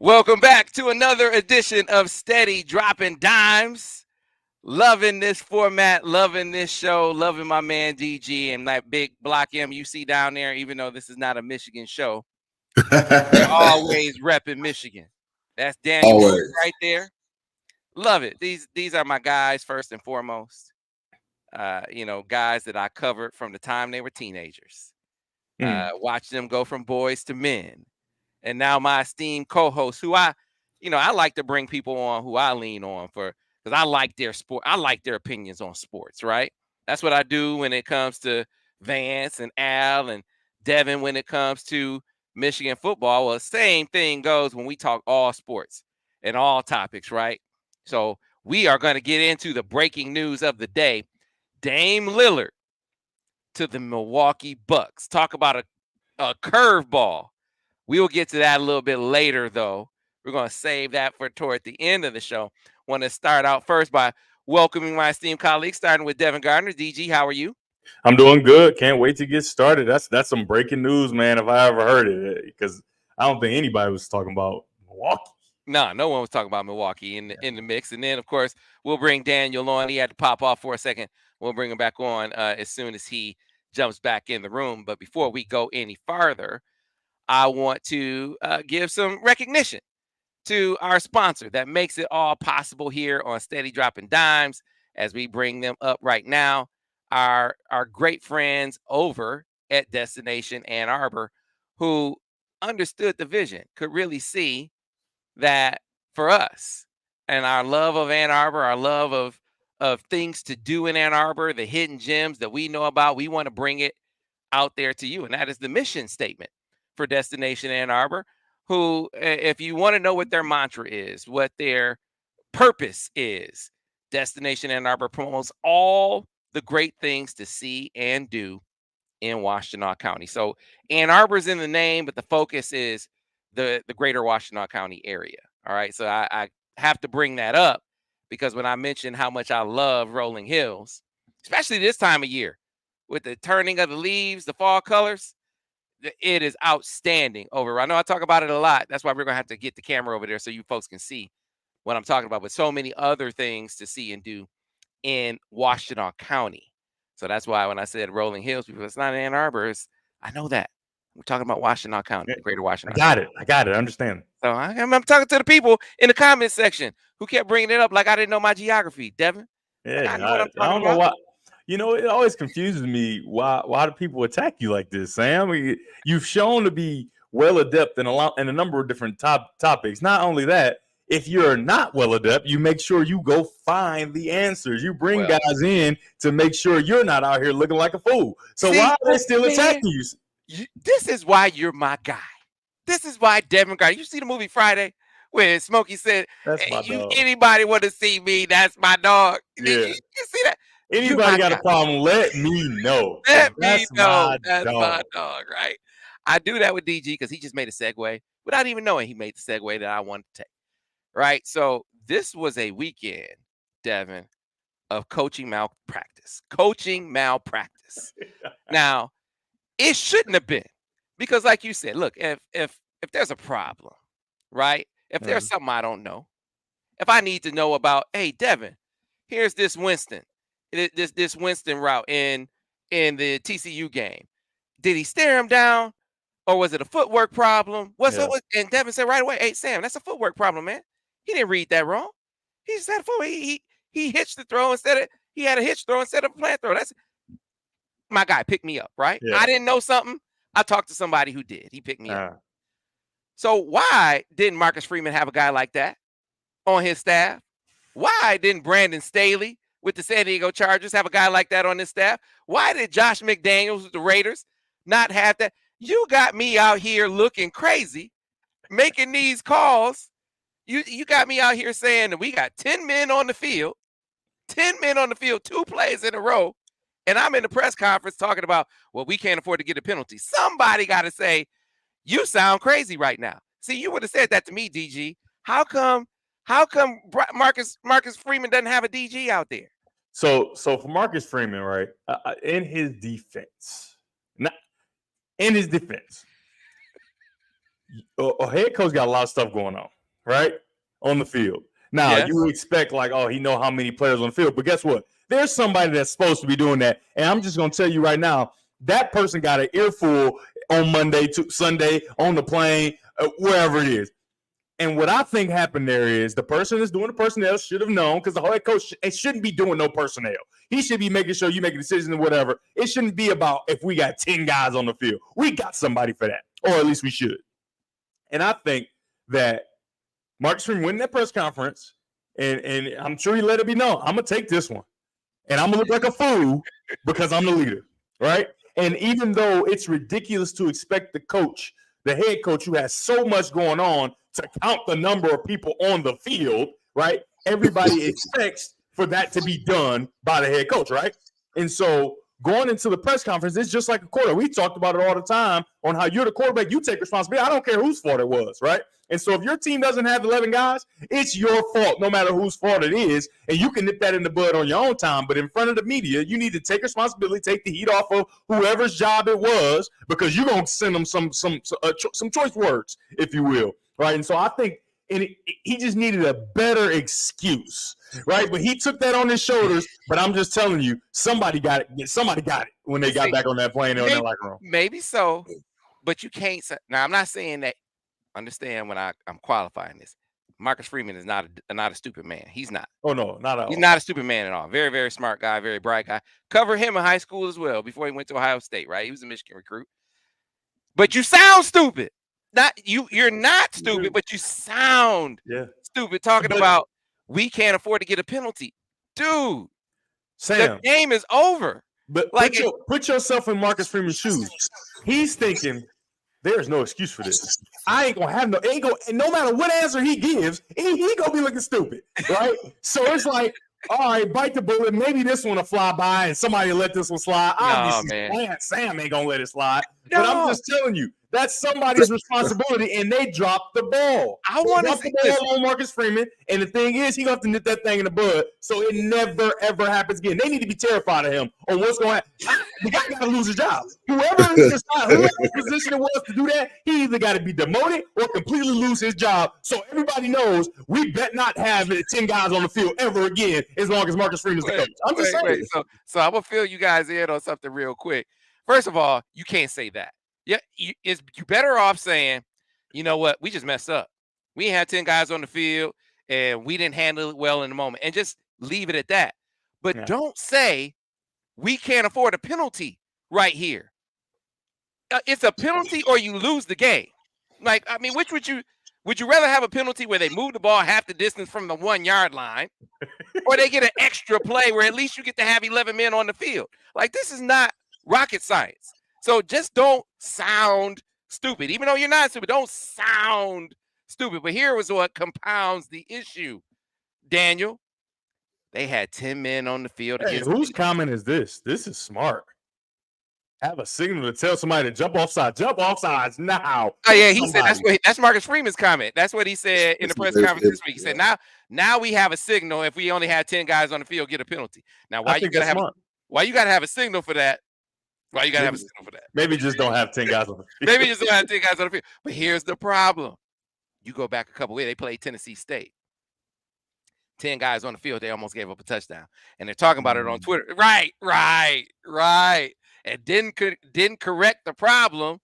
Welcome back to another edition of Steady Dropping Dimes. Loving this format, loving this show, loving my man DG and that big Block M you see down there, even though this is not a Michigan show. They're always repping Michigan. That's Daniel right there. Love it. These are my guys first and foremost. Guys that I covered from the time they were teenagers. Watched them go from boys to men. And now my esteemed co-host, who I like to bring people on who I lean on for, because I like their sport. I like their opinions on sports, right? That's what I do when it comes to Vance and Al and Devin when it comes to Michigan football. Well, the same thing goes when we talk all sports and all topics, right? So we are going to get into the breaking news of the day. Dame Lillard to the Milwaukee Bucks. Talk about a curveball. We will get to that a little bit later, though. We're going to save that for toward the end of the show. Want to start out first by welcoming my esteemed colleagues, starting with Devin Gardner. DG, how are you? I'm doing good. Can't wait to get started. That's some breaking news, man, if I ever heard it, because I don't think anybody was talking about Milwaukee. No one was talking about Milwaukee in the mix. And then, of course, we'll bring Daniel on. He had to pop off for a second. We'll bring him back on as soon as he jumps back in the room. But before we go any farther, I want to give some recognition to our sponsor that makes it all possible here on Steady Dropping Dimes as we bring them up right now. Our great friends over at Destination Ann Arbor who understood the vision, could really see that for us and our love of Ann Arbor, our love of things to do in Ann Arbor, the hidden gems that we know about, we want to bring it out there to you. And that is the mission statement for Destination Ann Arbor, who, if you want to know what their mantra is, what their purpose is, Destination Ann Arbor promotes all the great things to see and do in Washtenaw County. So Ann Arbor's in the name, but the focus is the greater Washtenaw County area. All right. So I have to bring that up because when I mentioned how much I love Rolling Hills, especially this time of year with the turning of the leaves, the fall colors, it is outstanding over. I know I talk about it a lot. That's why we're going to have to get the camera over there so you folks can see what I'm talking about, but so many other things to see and do in Washtenaw County. So that's why when I said Rolling Hills, because it's not Ann Arbor, I know that. We're talking about Washtenaw County, greater Washtenaw County. I got it. I understand. So I'm talking to the people in the comment section who kept bringing it up like I didn't know my geography, Devin. Yeah, I don't know why. It always confuses me. Why do people attack you like this, Sam? You've shown to be well adept in a number of different topics. Not only that, if you're not well adept, you make sure you go find the answers. You bring guys in to make sure you're not out here looking like a fool. So why are they still attacking you? This is why you're my guy. This is why Devin Gardner. You see the movie Friday where Smokey said, anybody want to see me, that's my dog. Yeah. You see that? Anybody got a problem, let me know. Let me know. That's my dog, right? I do that with DG because he just made a segue without even knowing he made the segue that I wanted to take. Right. So this was a weekend, Devin, of coaching malpractice. Now, it shouldn't have been because, like you said, look, if there's a problem, right? If there's something I don't know, if I need to know about, hey, Devin, here's this Winston route in the TCU game. Did he stare him down, or was it a footwork problem? And Devin said right away, hey, Sam, that's a footwork problem, man. He didn't read that wrong. He just had a footwork. He hitched the throw he had a hitch throw instead of a plant throw. That's my guy. Picked me up, right? Yeah. I didn't know something. I talked to somebody who did. He picked me up. So why didn't Marcus Freeman have a guy like that on his staff? Why didn't Brandon Staley with the San Diego Chargers have a guy like that on his staff? Why did Josh McDaniels with the Raiders not have that? You got me out here looking crazy, making these calls. You got me out here saying that we got 10 men on the field, 2 plays in a row, and I'm in the press conference talking about, well, we can't afford to get a penalty. Somebody got to say, you sound crazy right now. See, you would have said that to me, DG. How come Marcus Freeman doesn't have a DG out there? So for Marcus Freeman, right, in his defense, a head coach got a lot of stuff going on, right? On the field. Now, Yes. you expect like, oh, he know how many players on the field. But guess what? There's somebody that's supposed to be doing that. And I'm just going to tell you right now, that person got an earful on Monday to Sunday on the plane, wherever it is. And what I think happened there is the person that's doing the personnel should have known, because the head coach shouldn't be doing no personnel. He should be making sure you make a decision or whatever. It shouldn't be about if we got 10 guys on the field. We got somebody for that, or at least we should. And I think that Marcus Freeman went in that press conference, and I'm sure he let it be known, I'm going to take this one. And I'm going to look like a fool because I'm the leader, right? And even though it's ridiculous to expect the head coach who has so much going on, to count the number of people on the field, right? Everybody expects for that to be done by the head coach, right? And so going into the press conference, it's just like a quarterback. We talked about it all the time on how you're the quarterback, you take responsibility. I don't care whose fault it was, right? And so if your team doesn't have 11 guys, it's your fault, no matter whose fault it is. And you can nip that in the bud on your own time. But in front of the media, you need to take responsibility, take the heat off of whoever's job it was, because you're going to send them some choice words, if you will, right? And so I think he just needed a better excuse, right? But he took that on his shoulders. But I'm just telling you, somebody got it. Somebody got it when they got back on that plane or in their locker room. Maybe so, but you can't say. Now, I'm not saying that. Understand when I'm qualifying this. Marcus Freeman is not a stupid man. He's not. Oh, no, not at all. He's not a stupid man at all. Very, very smart guy, very bright guy. Covered him in high school as well before he went to Ohio State, right? He was a Michigan recruit. But you sound stupid. You're not stupid, but you sound stupid talking about we can't afford to get a penalty. Dude, Sam, the game is over. But like put yourself in Marcus Freeman's shoes. He's thinking, there's no excuse for this. I ain't gonna have no matter what answer he gives, he gonna be looking stupid, right? So it's like, all right, bite the bullet. Maybe this one will fly by and somebody will let this one slide. Obviously, Sam ain't gonna let it slide. No. But I'm just telling you, that's somebody's responsibility, and they dropped the ball. I want to see the ball on Marcus Freeman, and the thing is, he gonna have to nip that thing in the bud, so it never ever happens again. They need to be terrified of him on what's going to happen. The guy got to lose his job. Whoever position it was to do that, he either got to be demoted or completely lose his job. So everybody knows we bet not have 10 guys on the field ever again as long as Marcus Freeman's the coach. I'm just saying. So I'm gonna fill you guys in on something real quick. First of all, you can't say that. Yeah, you're better off saying, you know what, we just messed up. We had 10 guys on the field, and we didn't handle it well in the moment, and just leave it at that. But don't say we can't afford a penalty right here. It's a penalty or you lose the game. Like, I mean, which would you rather have a penalty where they move the ball half the distance from the 1 yard line, or they get an extra play where at least you get to have 11 men on the field? Like, this is not rocket science. So just don't sound stupid. Even though you're not stupid, don't sound stupid. But here was what compounds the issue, Daniel. They had 10 men on the field. Hey, whose comment is this? This is smart. Have a signal to tell somebody to jump off sides. Jump off sides now. Oh, yeah, he said that's Marcus Freeman's comment. That's what he said in the press conference this week. He said, now we have a signal. If we only had 10 guys on the field, get a penalty. Now, why you gotta have a signal for that? Why you gotta have a signal for that? Maybe just don't have 10 guys on the field. Maybe just don't have 10 guys on the field. But here's the problem. You go back a couple weeks, they played Tennessee State. 10 guys on the field, they almost gave up a touchdown. And they're talking about it on Twitter. Right. And didn't correct the problem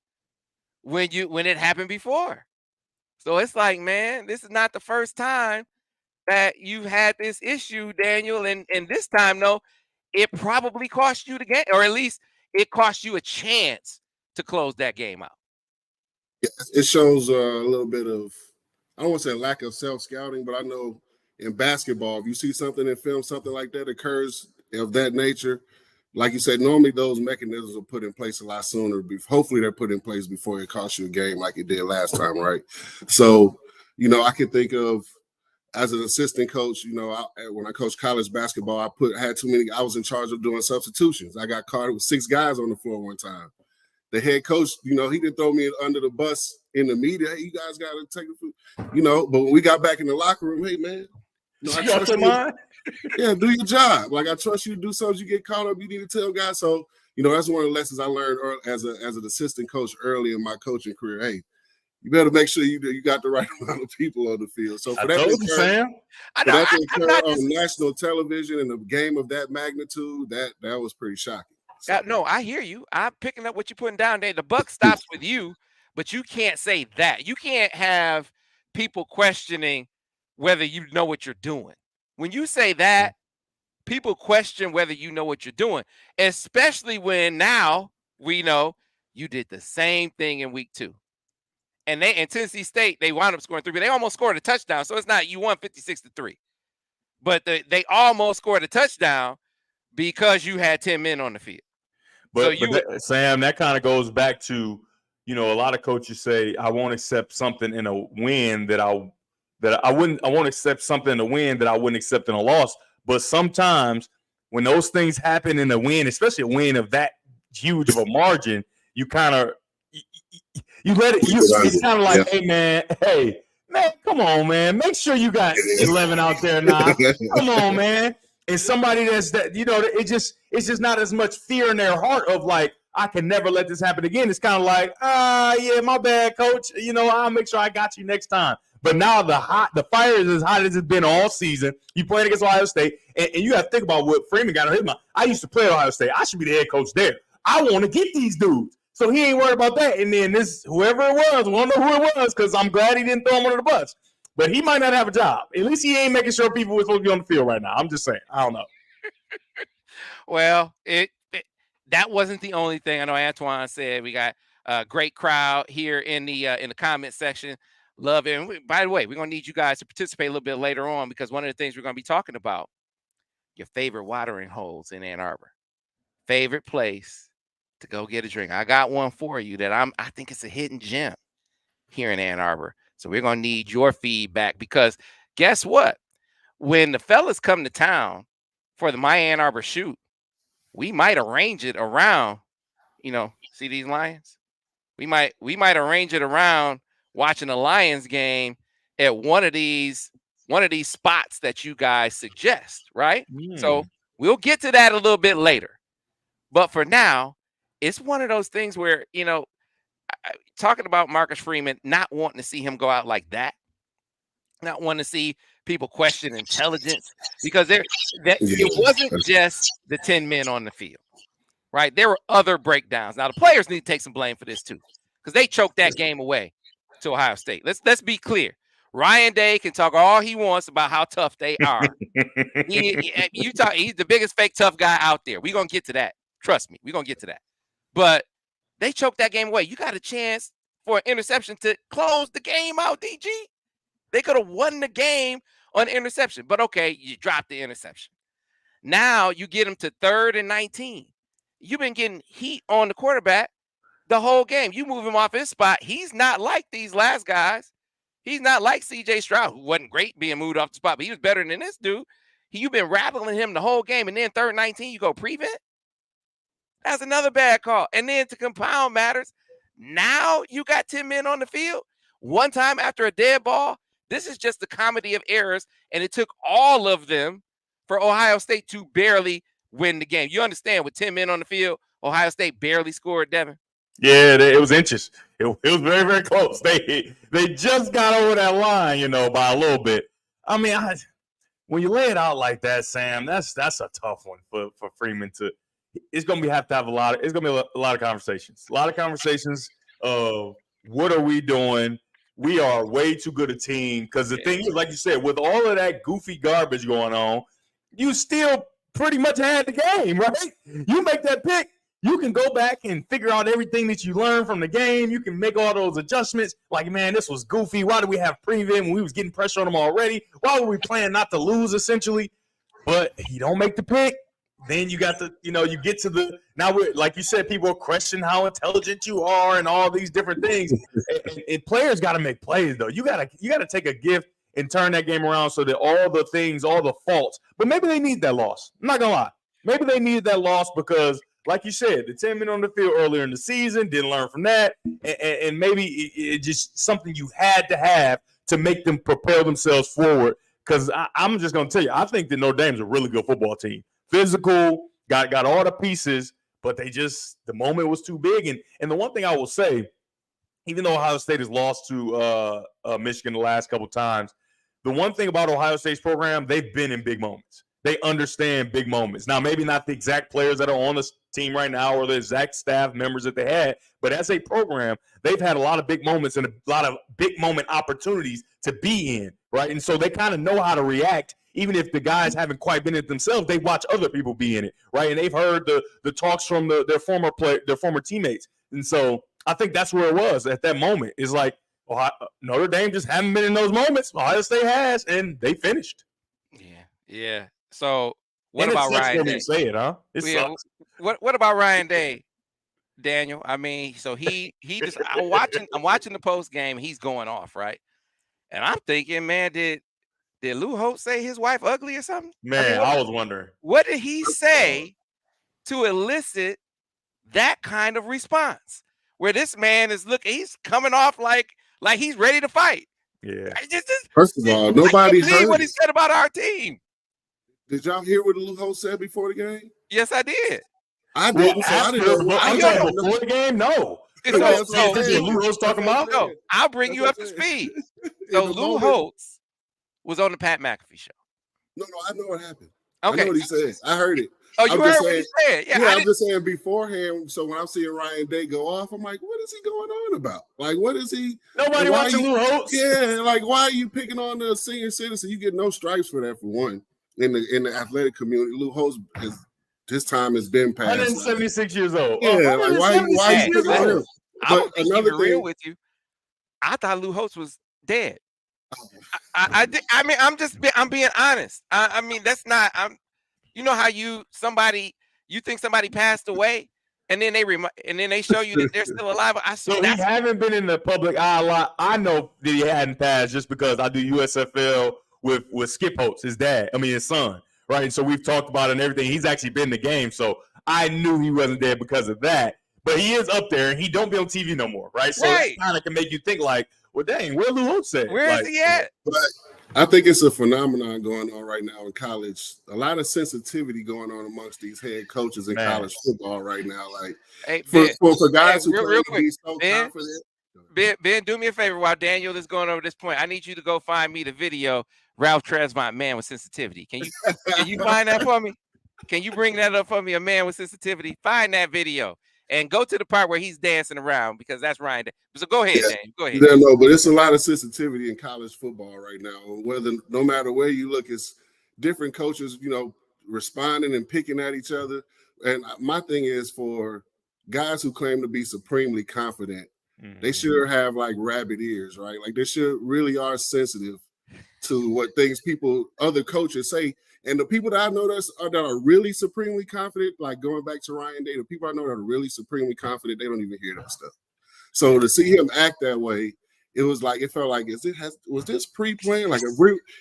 when it happened before. So it's like, man, this is not the first time that you've had this issue, Daniel. And this time, though, it probably cost you the game, or at least it cost you a chance to close that game out. It shows a little bit of, I don't want to say lack of self-scouting, but I know in basketball, if you see something in film, something like that occurs of that nature, like you said, normally those mechanisms are put in place a lot sooner. Hopefully they're put in place before it costs you a game like it did last time, right? So, I can think of, as an assistant coach, when I coached college basketball, I had too many. I was in charge of doing substitutions. I got caught with 6 guys on the floor one time. The head coach, he didn't throw me under the bus in the media. Hey, you guys got to take the food, But when we got back in the locker room, hey man, I trust you. Yeah, do your job. Like, I trust you to do something. You get caught up, you need to tell guys. So, that's one of the lessons I learned as an assistant coach early in my coaching career. Hey, you better make sure you got the right amount of people on the field. So for that to occur, on national television in a game of that magnitude, that was pretty shocking. So. No, I hear you. I'm picking up what you're putting down there. The buck stops with you, but you can't say that. You can't have people questioning whether you know what you're doing. When you say that, people question whether you know what you're doing, especially when now we know you did the same thing in week 2. And in Tennessee State, they wound up scoring 3, but they almost scored a touchdown. So it's not you won 56-3. But they almost scored a touchdown because you had 10 men on the field. But Sam, that kind of goes back to, a lot of coaches say, I won't accept something in a win I won't accept something in a win that I wouldn't accept in a loss. But sometimes when those things happen in a win, especially a win of that huge of a margin, you kind of you let it. It's kind of like, hey man, come on, man, make sure you got 11 out there now. Come on, man. And somebody it's just not as much fear in their heart of like, I can never let this happen again. It's kind of like, yeah, my bad, coach. I'll make sure I got you next time. But now the fire is as hot as it's been all season. You playing against Ohio State, and you got to think about what Freeman got on his mind. I used to play at Ohio State. I should be the head coach there. I want to get these dudes. So he ain't worried about that. And then whoever it was, we don't know who it was because I'm glad he didn't throw him under the bus. But he might not have a job. At least he ain't making sure people are supposed to be on the field right now. I'm just saying. I don't know. Well, that wasn't the only thing. I know Antoine said we got a great crowd here in the comment section. Love it. And by the way, we're going to need you guys to participate a little bit later on because one of the things we're going to be talking about, your favorite watering holes in Ann Arbor. Favorite place to go get a drink. I got one for you that I think it's a hidden gem here in Ann Arbor. So we're going to need your feedback because guess what? When the fellas come to town for the My Ann Arbor shoot, we might arrange it around, see these Lions? We might arrange it around watching a Lions game at one of these spots that you guys suggest, right? So we'll get to that a little bit later. But for now, it's one of those things where, talking about Marcus Freeman, not wanting to see him go out like that, not wanting to see people question intelligence because it wasn't just the 10 men on the field, right? There were other breakdowns. Now, the players need to take some blame for this too because they choked that game away to Ohio State. Let's be clear. Ryan Day can talk all he wants about how tough they are. He's the biggest fake tough guy out there. We're going to get to that. Trust me, we're going to get to that. But they choked that game away. You got a chance for an interception to close the game out, DG. They could have won the game on interception. But, okay, you dropped the interception. Now you get them to 3rd and 19. You've been getting heat on the quarterback the whole game. You move him off his spot. He's not like these last guys. He's not like C.J. Stroud, who wasn't great being moved off the spot, but he was better than this dude. You've been rattling him the whole game, and then 3rd and 19, you go prevent? That's another bad call. And then to compound matters, now you got 10 men on the field. One time after a dead ball, this is just the comedy of errors, and it took all of them for Ohio State to barely win the game. You understand, with 10 men on the field, Ohio State barely scored, Devin? Yeah, it was inches. It was very, very close. They just got over that line, by a little bit. I mean, when you lay it out like that, Sam, that's a tough one for Freeman to. It's gonna have to have a lot of conversations. A lot of conversations of what are we doing? We are way too good a team. Because the thing is, like you said, with all of that goofy garbage going on, you still pretty much had the game, right? You make that pick, you can go back and figure out everything that you learned from the game. You can make all those adjustments. Like, man, this was goofy. Why did we have prevent when we was getting pressure on them already? Why were we playing not to lose, essentially? But you don't make the pick. Then you got you get to the now. Like you said, people question how intelligent you are and all these different things. and players got to make plays, though. You gotta take a gift and turn that game around so that all the faults. But maybe they need that loss. I'm not gonna lie. Maybe they needed that loss because, like you said, the 10 men on the field earlier in the season didn't learn from that, and maybe it just something you had to have to make them propel themselves forward. Because I'm just gonna tell you, I think that Notre Dame's a really good football team. Physical, got all the pieces, but the moment was too big. And the one thing I will say, even though Ohio State has lost to Michigan the last couple times, the one thing about Ohio State's program, they've been in big moments. They understand big moments. Now, maybe not the exact players that are on the team right now or the exact staff members that they had, but as a program, they've had a lot of big moments and a lot of big moment opportunities to be in, right? And so they kind of know how to react. Even if the guys haven't quite been in it themselves, they watch other people be in it, right? And they've heard the talks from their former teammates. And so I think that's where it was at that moment. It's like, Notre Dame just haven't been in those moments. Ohio State has, and they finished. Yeah. So what about Ryan Day? Say it, huh? It sucks. What about Ryan Day, Daniel? I mean, so he just I'm watching the post game. He's going off, right? And I'm thinking, man, did Lou Holtz say his wife ugly or something? Man, I was wondering. What did he say to elicit that kind of response? Where this man is he's coming off like he's ready to fight. Yeah. First of all, nobody heard what he said about our team. Did y'all hear what Lou Holtz said before the game? Yes, I did. I didn't. So I didn't know. Before the game, no. So Lou Holtz talking about? No, I'll bring you up to speed. So Lou Holtz was on the Pat McAfee show. No, I know what happened. Okay. I know what he said. I heard it. Oh, you heard what he said? Yeah, I'm just saying beforehand. So when I'm seeing Ryan Day go off, I'm like, what is he going on about? Like, what is he? Nobody watching Lou Holtz. Yeah, like, why are you picking on the senior citizen? You get no stripes for that, for one. In the athletic community, Lou Holtz his time has been past. 176 years old. Yeah, like why are you picking on him? But another thing, real with you, I thought Lou Holtz was dead. I mean, I'm being honest. I mean, that's not. You know how you think somebody passed away, and then they show you that they're still alive. So he haven't been in the public eye a lot. I know that he hadn't passed just because I do USFL with Skip Holtz, his son, right? So we've talked about it and everything. He's actually been in the game, so I knew he wasn't dead because of that. But he is up there, and he don't be on TV no more, right? So it kind of can make you think like, well, dang, where Lou Holtz at? Where is he at? But I think it's a phenomenon going on right now in college. A lot of sensitivity going on amongst these head coaches in college football right now. Like, for guys who claim to be so confident. Ben, do me a favor while Daniel is going over this point. I need you to go find me the video, Ralph Tresvant, Man with Sensitivity. Can you find that for me? Can you bring that up for me, a man with sensitivity? Find that video and go to the part where he's dancing around because that's Ryan. So go ahead, Dan. Go ahead. Yeah, no, but it's a lot of sensitivity in college football right now. No matter where you look, it's different coaches, responding and picking at each other. And my thing is, for guys who claim to be supremely confident, they sure have like rabbit ears, right? Like they sure really are sensitive to what other coaches say. And the people that I know that are really supremely confident, like going back to Ryan Day, the people I know that are really supremely confident, they don't even hear that stuff. So to see him act that way, it felt like, was this pre-planned? Like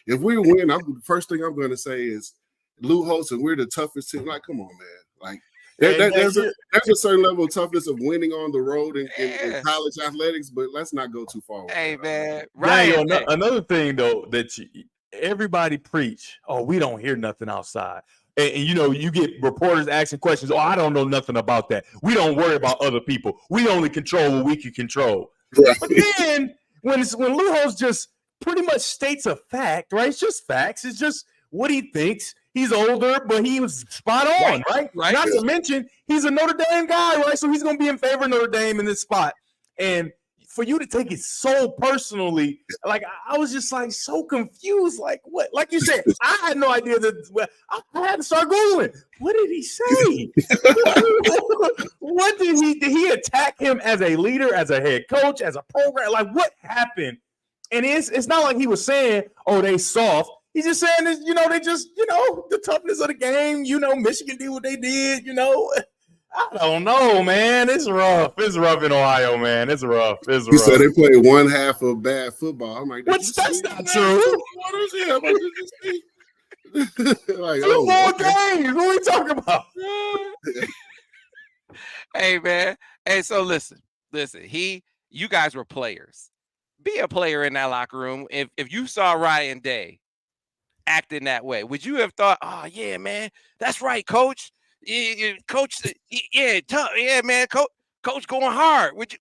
if we win, the first thing I'm going to say is Lou Holtz and we're the toughest team. Like, come on, man. Like there's a certain level of toughness of winning on the road in college athletics, but let's not go too far. Hey, man. Ryan, another thing though that everybody preach, we don't hear nothing outside. And you get reporters asking questions. I don't know nothing about that. We don't worry about other people. We only control what we can control. Right. But then when Lou Holtz just pretty much states a fact, right? It's just facts. It's just what he thinks. He's older, but he was spot on, right? Not to mention he's a Notre Dame guy, right? So he's going to be in favor of Notre Dame in this spot. And for you to take it so personally, like I was just like so confused. Like what? Like you said, I had no idea that. I had to start Googling. What did he say? What did he attack him as a leader, as a head coach, as a program? Like what happened? And it's not like he was saying, they soft. He's just saying this, they just, the toughness of the game. Michigan did what they did. I don't know, man. It's rough. It's rough in Ohio, man. It's rough. It's rough. You said they played one half of bad football. I'm like, that's not true. What is it? Like, 2 more games. What are we talking about? Hey, man. Hey, so listen. You guys were players. Be a player in that locker room. If you saw Ryan Day acting that way, would you have thought, oh yeah, man, that's right, coach. Coach, tough, man, coach going hard. Would you?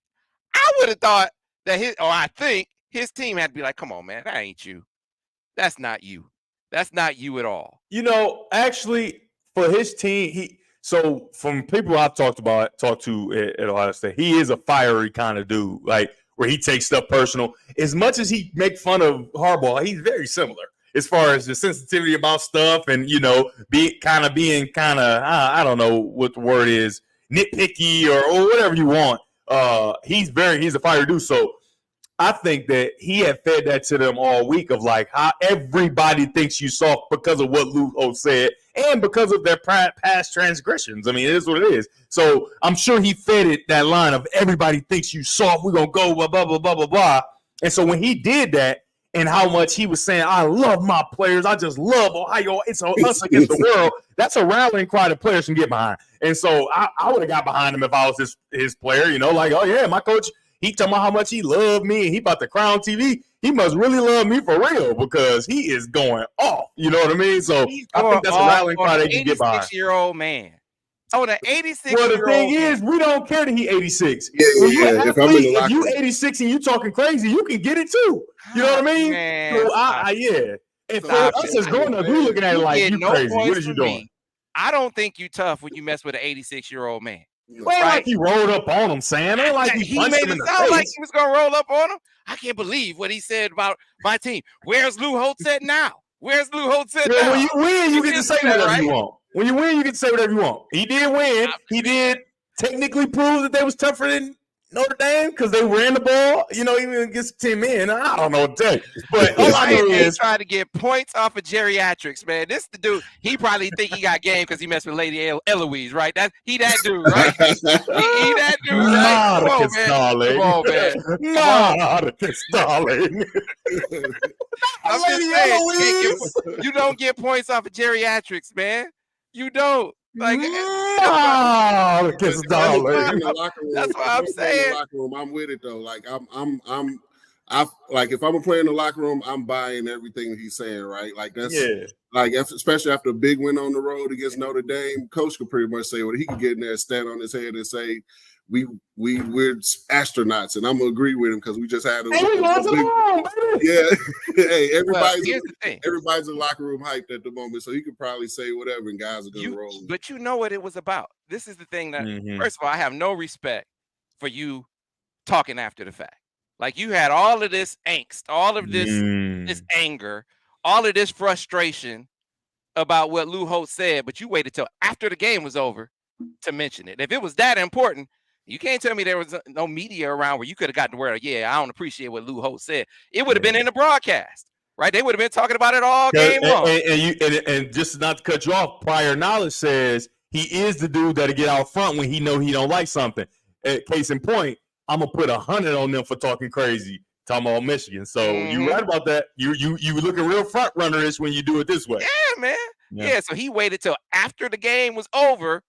I would have thought that I think his team had to be like, come on, man, that ain't you. That's not you. That's not you at all. Actually, for his team, so from people I've talked to at Ohio State, he is a fiery kind of dude, like where he takes stuff personal. As much as he make fun of Arbor, he's very similar as far as the sensitivity about stuff and being kind of I don't know what the word is, nitpicky or whatever you want. He's a fiery dude. So I think that he had fed that to them all week of like how everybody thinks you soft because of what Lou Holtz said and because of their past transgressions. I mean, it is what it is. So I'm sure he fed it that line of everybody thinks you soft. We're going to go blah, blah, blah, blah, blah, blah. And so when he did that and how much he was saying, I love my players. I just love Ohio. It's us against the world. That's a rallying cry that players can get behind. And so I would have got behind him if I was his player, like, oh, yeah, my coach. He talking about how much he loved me and he about to crown TV. He must really love me for real because he is going off. You know what I mean? So I think that's a rallying cry they can get behind. 86-year-old man. Oh, the 86-year-old. Well, the thing is, we don't care that he 86. Yeah. If you 86 and you talking crazy, you can get it too. You know what I mean? Man, so yeah. And for us as grown up, we looking at it like you crazy. What is you doing? I don't think you tough when you mess with an 86-year-old man. Well, ain't like he rolled up on him, Sam. Ain't like he punched him in the face. Like he was gonna roll up on him. I can't believe what he said about my team. Where's Lou Holtz at now? Where's Lou Holtz at now? When you win, you get to say whatever you want. When you win, you get to say whatever you want. He did win. He did technically prove that they was tougher than Notre Dame because they ran the ball, even against 10 men. I don't know what to tell you. But all I know is trying to get points off of geriatrics, man. This the dude. He probably think he got game because he messed with Lady Eloise, right? He that dude, right? he that dude, right? Come on, man. Darling. I'm just saying, you don't get points off of geriatrics, man. You don't. Like, that's why I'm saying. I'm with it though. Like like if I'm a player in the locker room, I'm buying everything he's saying. Right? Like that's like especially after a big win on the road against Notre Dame, coach could pretty much say, well, he could get in there, stand on his head, and say, we're astronauts, and I'm gonna agree with him because we just had Hey, everybody's in the locker room hyped at the moment, so he could probably say whatever, and guys are gonna roll. But you know what it was about. This is the thing that first of all, I have no respect for you talking after the fact. Like you had all of this angst, all of this anger, all of this frustration about what Lou Holtz said, but you waited till after the game was over to mention it. If it was that important, you can't tell me there was no media around where you could have gotten the word, I don't appreciate what Lou Holtz said. It would have been in the broadcast, right? They would have been talking about it all game long. And just not to cut you off, prior knowledge says he is the dude that'll get out front when he know he don't like something. Case in point, I'm going to put 100 on them for talking crazy, talking about Michigan. So you're right about that. You looking real front runner-ish when you do it this way. Yeah, man. Yeah, so he waited till after the game was over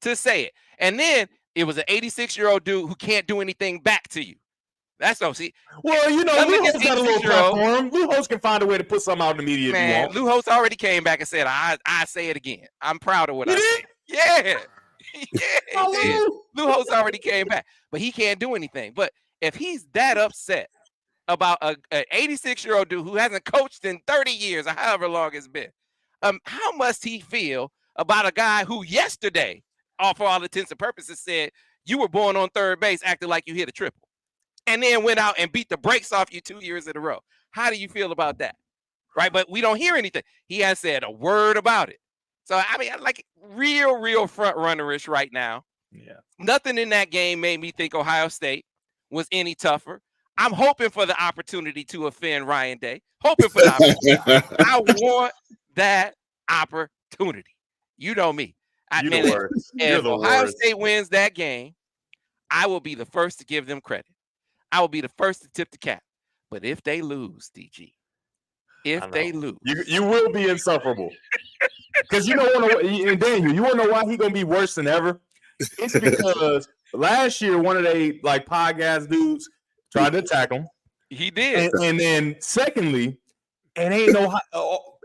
to say it. And then it was an 86-year-old dude who can't do anything back to you. That's no see. Well, Lou Holtz got a little platform. Lou Holtz can find a way to put something out in the media if you want. Lou Holtz already came back and said, I say it again. I'm proud of what I said. Yeah. Lou Holtz already came back, but he can't do anything. But if he's that upset about an 86-year-old dude who hasn't coached in 30 years or however long it's been, how must he feel about a guy who yesterday, for all intents and purposes, said you were born on third base, acting like you hit a triple, and then went out and beat the brakes off you 2 years in a row? How do you feel about that? Right? But we don't hear anything. He hasn't said a word about it. So, I mean, like real front runnerish right now. Yeah. Nothing in that game made me think Ohio State was any tougher. I'm hoping for the opportunity to offend Ryan Day. Hoping for the opportunity. I want that opportunity. You know me. If Ohio State wins that game, I will be the first to give them credit. I will be the first to tip the cap. But if they lose, DG, they lose, you will be insufferable. Because you don't want to, and Daniel, you want to know why he's gonna be worse than ever? It's because last year one of they podcast dudes tried to attack him. He did, and then secondly, it ain't no.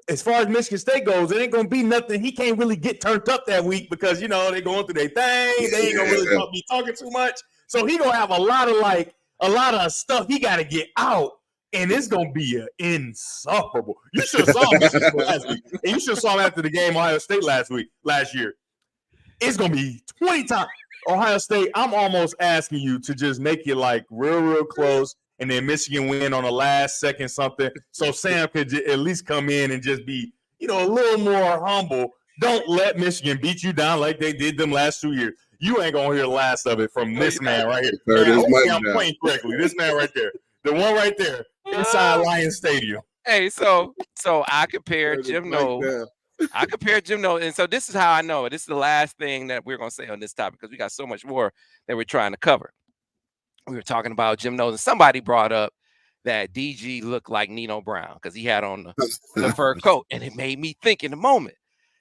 As far as Michigan State goes, it ain't gonna be nothing. He can't really get turned up that week because they're going through their thing. They ain't gonna really be talking too much. So he gonna have a lot of stuff he got to get out, and it's gonna be insufferable. You should have saw him last week, and you should have saw him after the game Ohio State last year. It's gonna be 20 times. Ohio State, I'm almost asking you to just make it like real close, and then Michigan win on the last second something, so Sam could at least come in and just be, a little more humble. Don't let Michigan beat you down like they did them last 2 years. You ain't gonna hear the last of it from this man right here. Hopefully I'm playing correctly. This man right there, the one right there inside Lions Stadium. Hey, so I compared Jim Knowles. And so this is how I know it. This is the last thing that we're going to say on this topic because we got so much more that we're trying to cover. We were talking about Jim Knowles, and somebody brought up that DG looked like Nino Brown because he had on the fur coat, and it made me think in the moment.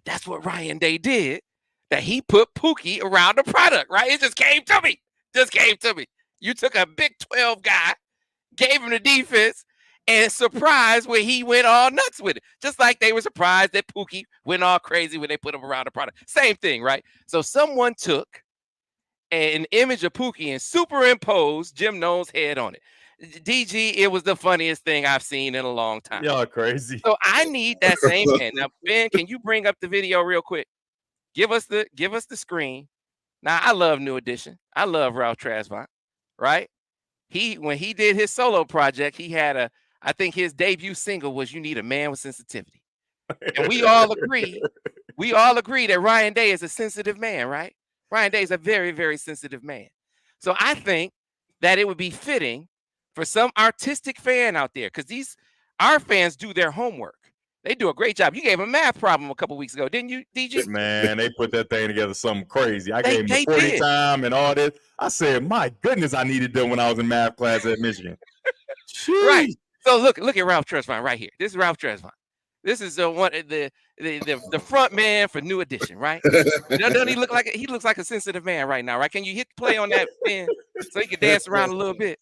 That's what Ryan Day did, that he put Pookie around the product, right? It just came to me. You took a Big 12 guy, gave him the defense, and surprised when he went all nuts with it. Just like they were surprised that Pookie went all crazy when they put him around the product. Same thing, right? So someone took an image of Pookie and superimposed Jim Knowles' head on it. DG, it was the funniest thing I've seen in a long time. Y'all crazy. So I need that same man. Now, Ben, can you bring up the video real quick? Give us the screen. Now, I love New Edition. I love Ralph Tresvant, right? When he did his solo project, he had I think his debut single was "You Need a Man with Sensitivity," and we all agree that Ryan Day is a sensitive man, right? Ryan Day is a very, very sensitive man. So I think that it would be fitting for some artistic fan out there, because our fans do their homework. They do a great job. You gave a math problem a couple weeks ago, didn't you, DJ? Man, they put that thing together something crazy. I gave them 40 time and all this. I said, my goodness, I needed them when I was in math class at Michigan. Right. So look at Ralph Tresvant right here. This is Ralph Tresvant. This is the front man for New Edition, right? Doesn't he look like he looks like a sensitive man right now, right? Can you hit play on that pen so he can dance around a little bit?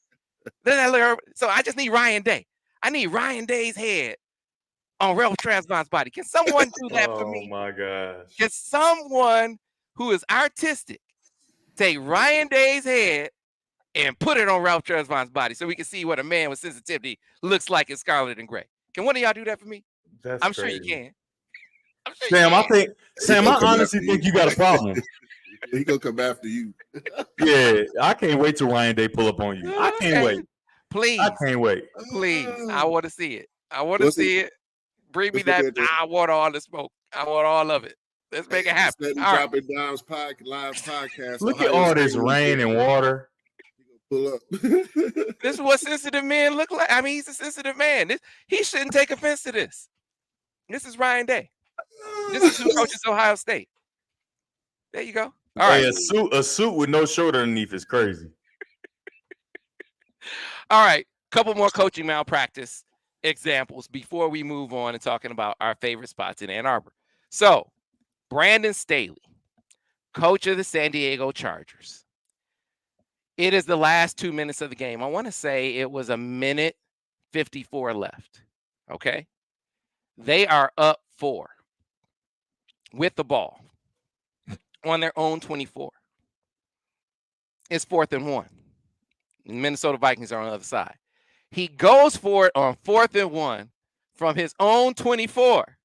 So I just need Ryan Day. I need Ryan Day's head on Ralph Tresvant's body. Can someone do that for me? Oh my gosh. Can someone who is artistic take Ryan Day's head and put it on Ralph Tresvant's body so we can see what a man with sensitivity looks like in scarlet and gray? Can one of y'all do that for me? I'm sure you can. Sam, I honestly think you got a problem. He gonna come after you. Yeah, I can't wait till Ryan Day pull up on you. I can't wait. Please. I can't wait. Please. I want to see it. I want to see it. Bring me that. I want all the smoke. I want all of it. Let's make it happen. Droppin' Dimes live podcast. Look at all this rain and water. Pull up. This is what sensitive men look like. I mean, he's a sensitive man. He shouldn't take offense to this. This is Ryan Day. This is who coaches Ohio State. There you go. All right. A suit with no shirt underneath is crazy. All right. Couple more coaching malpractice examples before we move on and talking about our favorite spots in Ann Arbor. So, Brandon Staley, coach of the San Diego Chargers. It is the last 2 minutes of the game. I want to say it was 1:54 left. Okay. They are up 4 with the ball on their own 24. It's 4th and 1. Minnesota Vikings are on the other side. He goes for it on 4th and 1 from his own 24.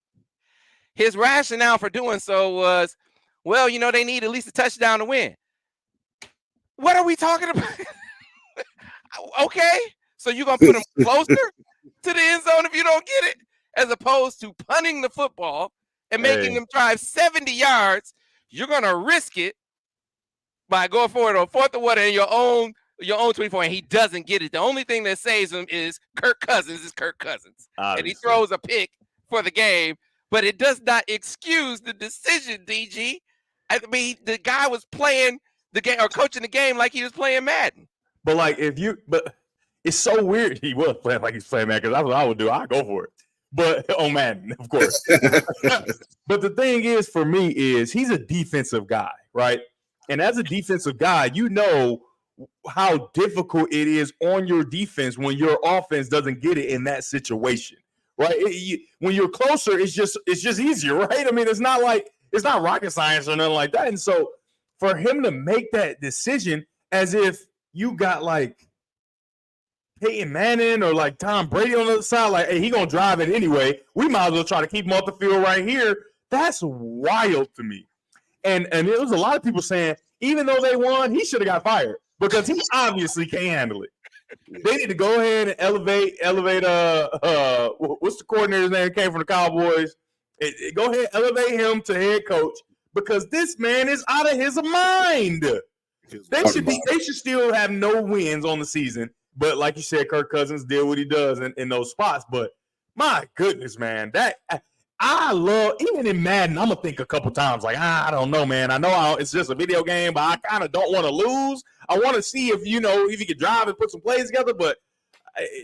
His rationale for doing so was, well, they need at least a touchdown to win. What are we talking about? Okay, so you're going to put him closer to the end zone if you don't get it, as opposed to punting the football and making them drive 70 yards. You're going to risk it by going for it on 4th and 1 in your own 24, and he doesn't get it. The only thing that saves him is Kirk Cousins. Obviously. And he throws a pick for the game, but it does not excuse the decision, DG. I mean, the guy was playing the game or coaching the game like he was playing Madden. But it's so weird. He was playing like he's playing Madden, because that's what I would do. I go for it. But on Madden, of course. But the thing is, for me, is he's a defensive guy, right? And as a defensive guy, how difficult it is on your defense when your offense doesn't get it in that situation, right? When you're closer, it's just easier, right? I mean, it's not rocket science or nothing like that. And so for him to make that decision as if you got like Peyton Manning or like Tom Brady on the other side, like, hey, he gonna drive it anyway. We might as well try to keep him off the field right here. That's wild to me. And it was a lot of people saying, even though they won, he should have got fired because he obviously can't handle it. They need to go ahead and elevate. What's the coordinator's name? Came from the Cowboys. Go ahead, elevate him to head coach because this man is out of his mind. They should still have no wins on the season. But like you said, Kirk Cousins did what he does in those spots. But my goodness, man, I love, even in Madden, I'm going to think a couple times like, I don't know, man. I know it's just a video game, but I kind of don't want to lose. I want to see if you can drive and put some plays together. But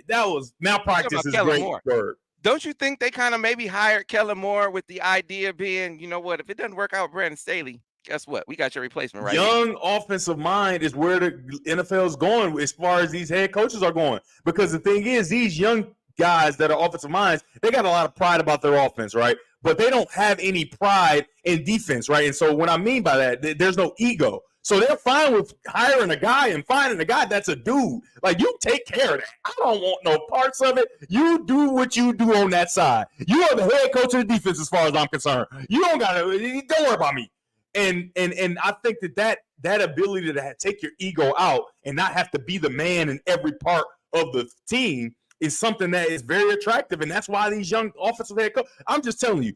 that was malpractice is a great word. Don't you think they kind of maybe hired Kellen Moore with the idea being, you know what, if it doesn't work out with Brandon Staley, guess what? We got your replacement right Young here. Offensive mind is where the NFL is going as far as these head coaches are going. Because the thing is, these young guys that are offensive minds, they got a lot of pride about their offense, right? But they don't have any pride in defense, right? And so what I mean by that, there's no ego. So they're fine with hiring a guy and finding a guy that's a dude. Like, you take care of that. I don't want no parts of it. You do what you do on that side. You are the head coach of the defense as far as I'm concerned. You don't worry about me. And I think that ability to take your ego out and not have to be the man in every part of the team is something that is very attractive, and that's why these young offensive head coaches. I'm just telling you,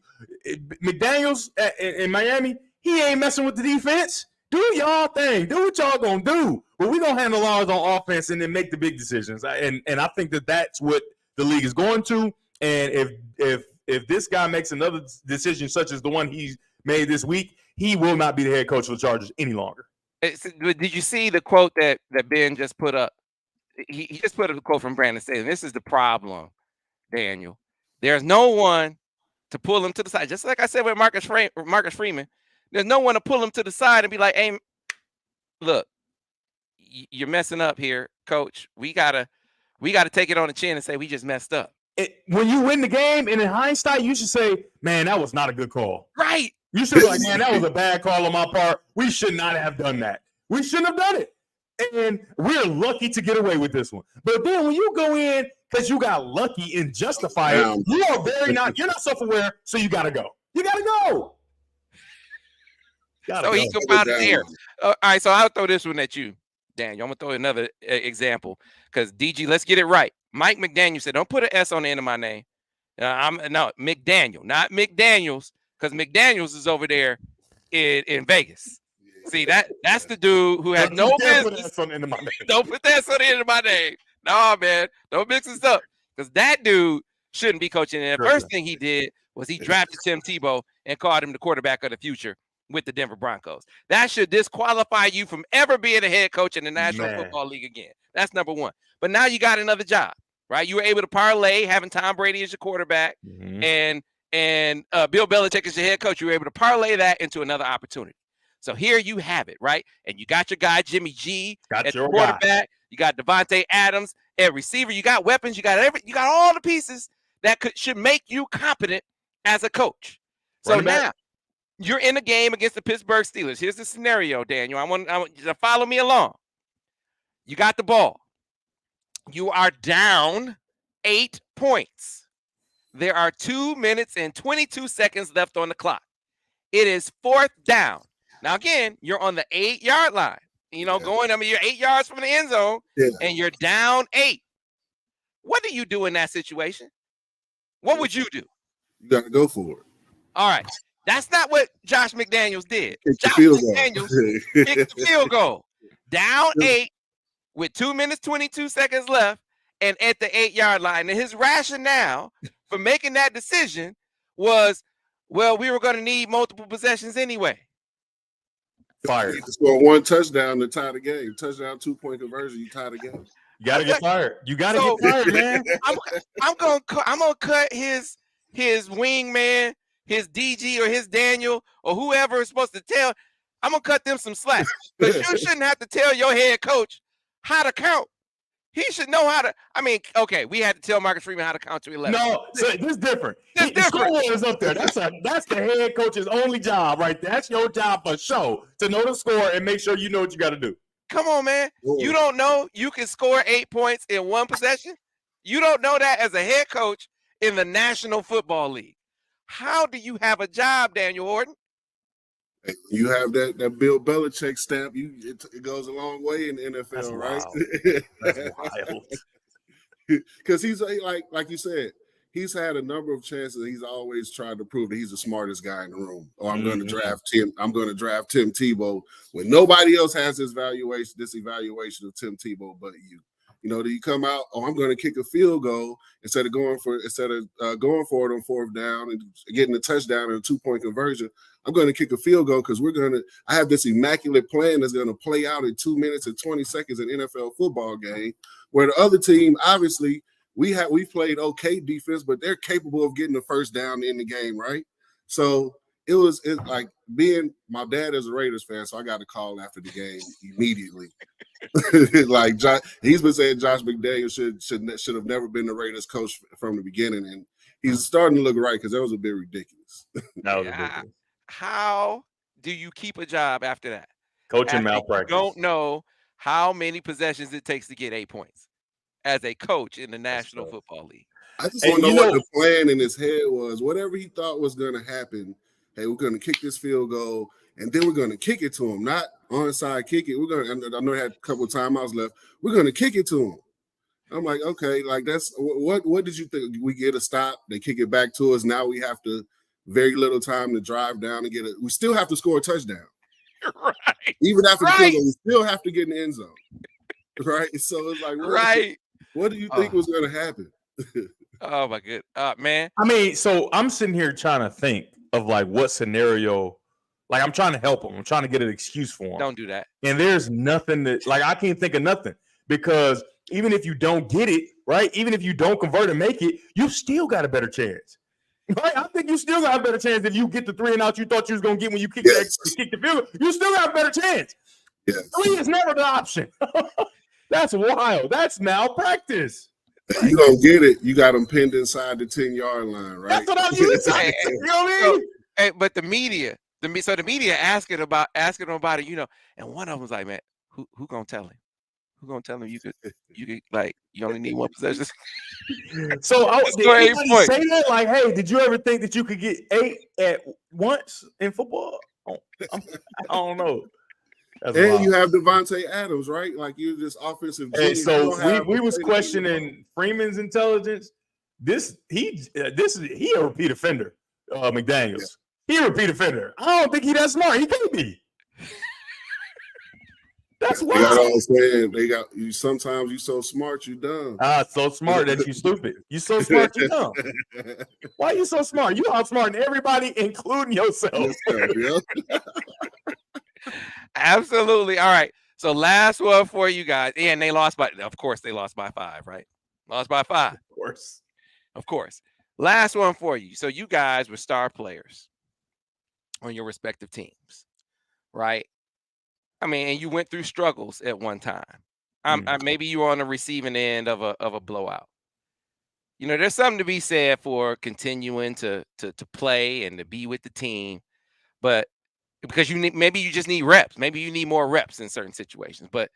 McDaniels in Miami, he ain't messing with the defense. Do y'all thing. Do what y'all gonna do. But we gonna handle ours on offense and then make the big decisions. And I think that's what the league is going to. And if this guy makes another decision such as the one he's made this week, he will not be the head coach of the Chargers any longer. Did you see the quote that Ben just put up? He just put up a quote from Brandon Staley. This is the problem, Daniel. There's no one to pull him to the side. Just like I said with Marcus Freeman, there's no one to pull him to the side and be like, hey, look, you're messing up here, coach. We gotta take it on the chin and say we just messed up. When you win the game, and in hindsight, you should say, man, that was not a good call. Right. You should be like, man, that was a bad call on my part. We should not have done that. We shouldn't have done it. And we're lucky to get away with this one. But then when you go in because you got lucky and justify it, you're not self-aware, so you got to go. You got to go. So he come out of there. All right, so I'll throw this one at you, Daniel. I'm going to throw another example because, DG, let's get it right. Mike McDaniel said, don't put an S on the end of my name. No, McDaniel, not McDaniels, because McDaniels is over there in Vegas. See, that's the dude who has no business. Don't put that on the end of my name. No, man. Don't mix this up. Because that dude shouldn't be coaching. And the first thing he did was he drafted Tim Tebow and called him the quarterback of the future with the Denver Broncos. That should disqualify you from ever being a head coach in the National Football League again. That's number one. But now you got another job, right? You were able to parlay having Tom Brady as your quarterback and Bill Belichick as your head coach. You were able to parlay that into another opportunity. So here you have it, right? And you got your guy, Jimmy G, at the quarterback. You got Devontae Adams at receiver. You got weapons. You got all the pieces that should make you competent as a coach. So now you're in a game against the Pittsburgh Steelers. Here's the scenario, Daniel. I want you to follow me along. You got the ball. You are down 8 points. There are 2 minutes and 22 seconds left on the clock. It is 4th down. Now, again, you're on the 8-yard line, you're 8 yards from the end zone, and you're down 8. What do you do in that situation? What would you do? You got to go for it. All right. That's not what Josh McDaniels did. Josh McDaniels kicked the field goal. Down 8 with 2 minutes, 22 seconds left, and at the 8-yard line. And his rationale for making that decision was, well, we were going to need multiple possessions anyway. Fired. You score one touchdown to tie the game. Touchdown, 2-point conversion, you tie the game. You gotta get fired. You gotta get fired, man. I'm gonna cut his wingman, his DG or his Daniel or whoever is supposed to tell. I'm gonna cut them some slack because you shouldn't have to tell your head coach how to count. He should know how to. I mean, okay, we had to tell Marcus Freeman how to count to 11. No, so this is different. The scoreboard is up there. That's the head coach's only job, right there. That's your job for sure, to know the score and make sure you know what you got to do. Come on, man. Whoa. You don't know you can score 8 points in one possession? You don't know that as a head coach in the National Football League. How do you have a job, Daniel Horton? You have that Bill Belichick stamp. It goes a long way in the NFL, That's right? wild. That's wild. Because he's like you said, he's had a number of chances. He's always tried to prove that he's the smartest guy in the room. Or I'm going to draft Tim. I'm going to draft Tim Tebow when nobody else has this evaluation of Tim Tebow but you. You know, do you come out? Oh, I'm going to kick a field goal instead of going for it on fourth down and getting a touchdown and a 2-point conversion. I'm going to kick a field goal because I have this immaculate plan that's going to play out in 2 minutes and 20 seconds in NFL football game, where the other team, obviously, we played okay defense, but they're capable of getting the first down in the game, right? So it's like my dad is a Raiders fan, so I got a call after the game immediately. Like he's been saying Josh McDaniels should have never been the Raiders coach from the beginning, and he's starting to look right because that was a bit ridiculous. Ridiculous. How do you keep a job after that? Coaching malpractice. You don't know how many possessions it takes to get 8 points as a coach in the National Football League. I just want to know what the plan in his head was. Whatever he thought was going to happen, hey, we're going to kick this field goal, and then we're going to kick it to him, not onside kick it. I know he had a couple of timeouts left. We're going to kick it to him. I'm like, okay, like that's what did you think? We get a stop, they kick it back to us. Now we have to very little time to drive down and get it. We still have to score a touchdown. Right. Even after the field goal, we still have to get in the end zone. Right. So it's like, what do you think was going to happen? Oh my good, man. I mean, so I'm sitting here trying to think of like what scenario. Like I'm trying to help him. I'm trying to get an excuse for him. Don't do that. And there's nothing that, like, I can't think of nothing, because even if you don't get it, right? Even if you don't convert and make it, you still got a better chance. Right? I think you still got a better chance if you get the 3 and out you thought you was going to get when you kick the field. You still got a better chance. Yes. 3 is never the option. That's wild. That's malpractice. You don't get it. You got them pinned inside the 10-yard line, right? That's what I'm using. You know what I mean? Hey, but the media asking them about it, you know, and one of them was like, man, who gonna tell him? Who gonna tell him you could like you only need one possession? So did anybody say that? Like, hey, did you ever think that you could get 8 at once in football? I don't know. That's and wild. you have Devontae Adams, right? Like you're just offensive. Hey, so we was questioning Freeman's intelligence. He a repeat offender, McDaniels. He a repeat offender. I don't think he that smart. He can't be. That's wild. You know what I'm saying? They got you. Sometimes you so smart, you dumb. So smart that you stupid. You so smart, you dumb. Why are you so smart? You outsmarting everybody, including yourself. Absolutely. All right. So last one for you guys. And they lost by 5, right? Lost by 5. Of course. Last one for you. So you guys were star players on your respective teams, right? I mean, and you went through struggles at one time. Maybe you were on the receiving end of a blowout. You know, there's something to be said for continuing to play and to be with the team, but because maybe you just need reps. Maybe you need more reps in certain situations. But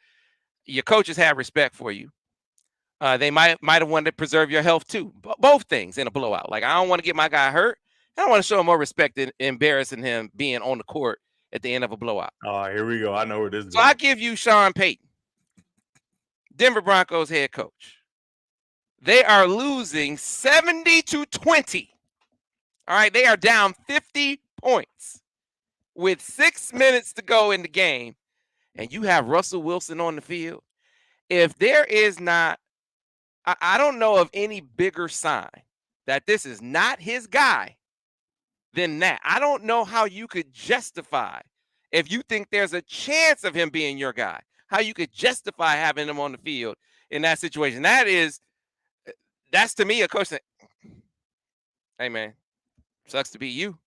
your coaches have respect for you. They might have wanted to preserve your health too. Both things in a blowout. Like, I don't want to get my guy hurt. I don't want to show him more respect than embarrassing him being on the court at the end of a blowout. Oh, here we go. I know where this is going. So I give you Sean Payton, Denver Broncos head coach. They are losing 70-20. All right, they are down 50 points with 6 minutes to go in the game, and you have Russell Wilson on the field. If there is not, I don't know of any bigger sign that this is not his guy than that. I don't know how you could justify, if you think there's a chance of him being your guy, how you could justify having him on the field in that situation. That's to me a coach that, hey man, sucks to be you.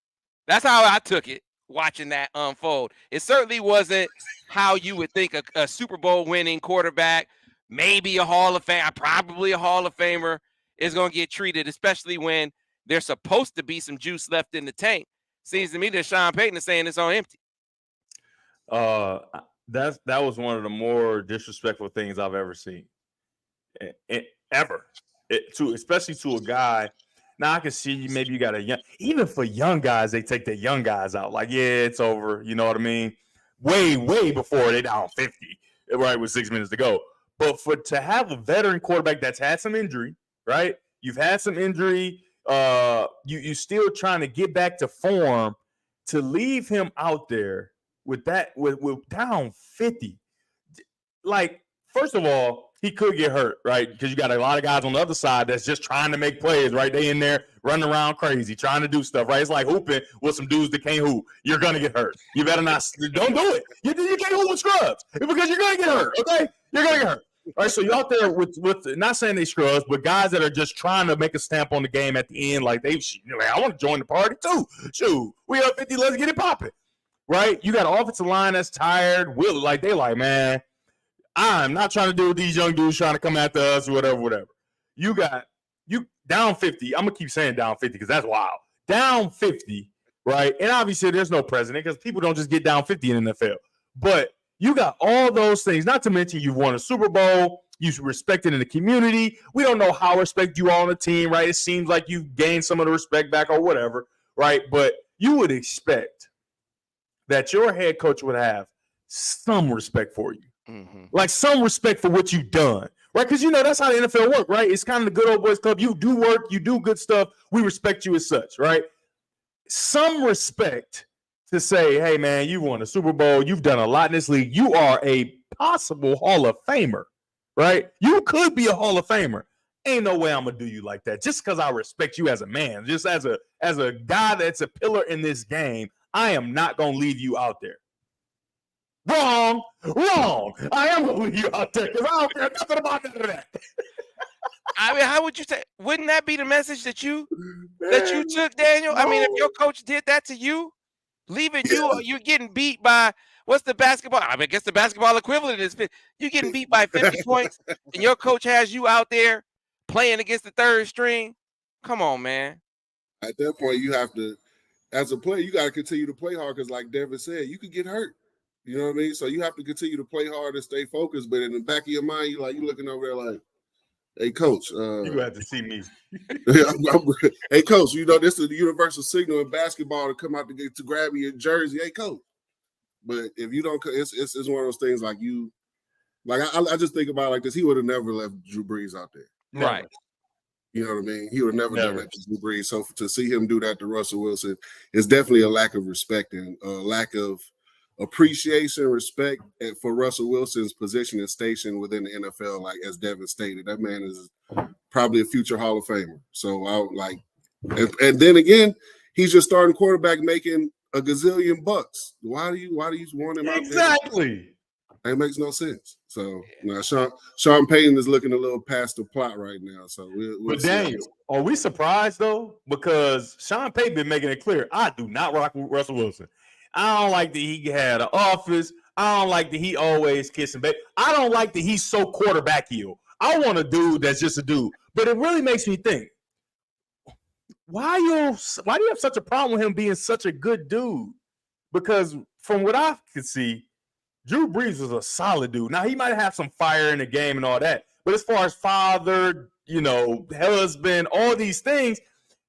That's how I took it watching that unfold. It certainly wasn't how you would think a Super Bowl winning quarterback, maybe a Hall of Fame, probably a Hall of Famer, is going to get treated, especially when there's supposed to be some juice left in the tank. Seems to me that Sean Payton is saying it's on empty. that was one of the more disrespectful things I've ever seen. Ever. Especially to a guy. Now I can see maybe you got a young, even for young guys, they take their young guys out. Like, yeah, it's over. You know what I mean? Way before they down 50, right, with 6 minutes to go. But to have a veteran quarterback that's had some injury, right? You've had some injury. You still trying to get back to form. To leave him out there with that, with down 50, like, first of all, he could get hurt, right? Because you got a lot of guys on the other side that's just trying to make plays, right? They in there running around crazy, trying to do stuff, right? It's like hooping with some dudes that can't hoop. You're gonna get hurt. You better not. Don't do it. You can't hoop with scrubs because you're gonna get hurt. Okay, you're gonna get hurt. All right, so you out there with not saying they scrubs, but guys that are just trying to make a stamp on the game at the end, like I want to join the party too. Shoot, we up 50, let's get it popping, right? You got an offensive line that's tired. They like, man, I'm not trying to deal with these young dudes trying to come after us or whatever. You down 50. I'm gonna keep saying down 50 because that's wild. Down 50, right? And obviously there's no precedent because people don't just get down 50 in the NFL, but you got all those things, not to mention you've won a Super Bowl, you're respected in the community. We don't know how respect you are on the team, right? It seems like you've gained some of the respect back or whatever, right? But you would expect that your head coach would have some respect for you. Mm-hmm. Like some respect for what you've done, right? Because, that's how the NFL works, right? It's kind of the good old boys club. You do work, you do good stuff. We respect you as such, right? Some respect to say, hey, man, you won a Super Bowl. You've done a lot in this league. You are a possible Hall of Famer, right? You could be a Hall of Famer. Ain't no way I'm going to do you like that. Just because I respect you as a man, just as a guy that's a pillar in this game, I am not going to leave you out there. Wrong. I am going to leave you out there because I don't care nothing about none of that. I mean, how would you say? Wouldn't that be the message that you took, Daniel? No. I mean, if your coach did that to you, leaving you're getting beat by what's the basketball? I mean, I guess the basketball equivalent is you're getting beat by 50 points, and your coach has you out there playing against the third string. Come on, man. At that point, you have to, as a player, you got to continue to play hard because, like Devin said, you could get hurt. You know what I mean? So you have to continue to play hard and stay focused. But in the back of your mind, you're looking over there like, hey, coach. You have to see me. Hey, coach, this is the universal signal in basketball to come out to grab your jersey. Hey, coach. But if you don't, it's one of those things like you, like I just think about it like this. He would have never left Drew Brees out there. Right. You know what I mean? He would have never done that to Drew Brees. So to see him do that to Russell Wilson is definitely a lack of respect and a lack of appreciation, respect for Russell Wilson's position and station within the NFL. Like as Devin stated, that man is probably a future Hall of Famer. So and then again, he's your starting quarterback making a gazillion bucks. Why do you want him out there? Exactly. It makes no sense. So now Sean Payton is looking a little past the plot right now. So but Daniel, are we surprised though? Because Sean Payton been making it clear, I do not rock with Russell Wilson. I don't like that he had an office. I don't like that he always kissing baby. I don't like that he's so quarterback-y. I want a dude that's just a dude. But it really makes me think, why do you have such a problem with him being such a good dude? Because from what I could see, Drew Brees was a solid dude. Now, he might have some fire in the game and all that. But as far as father, husband, all these things,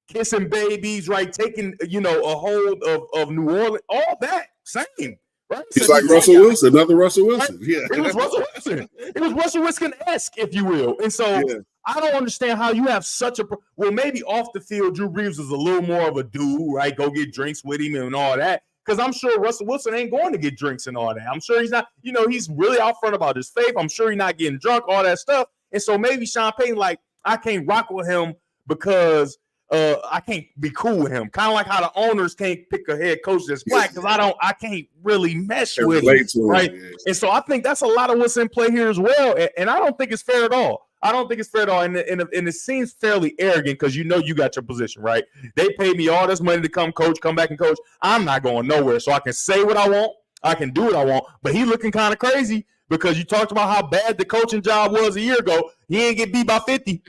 kissing babies, right? Taking, a hold of New Orleans, all that, same, right? It's like Russell Wilson, another Russell Wilson. Right? Yeah. It was Russell Wilson. It was Russell Wilson-esque, if you will. And so I don't understand how you have such maybe off the field, Drew Brees is a little more of a dude, right? Go get drinks with him and all that. Because I'm sure Russell Wilson ain't going to get drinks and all that. I'm sure he's not, he's really out front about his faith. I'm sure he's not getting drunk, all that stuff. And so maybe Sean Payton, I can't rock with him because I can't be cool with him. Kind of like how the owners can't pick a head coach that's black because I can't really mesh with him, right? And so I think that's a lot of what's in play here as well. And I don't think it's fair at all. And it seems fairly arrogant because you got your position, right? They paid me all this money to come back and coach. I'm not going nowhere. So I can say what I want. I can do what I want. But he looking kind of crazy because you talked about how bad the coaching job was a year ago. He ain't get beat by 50.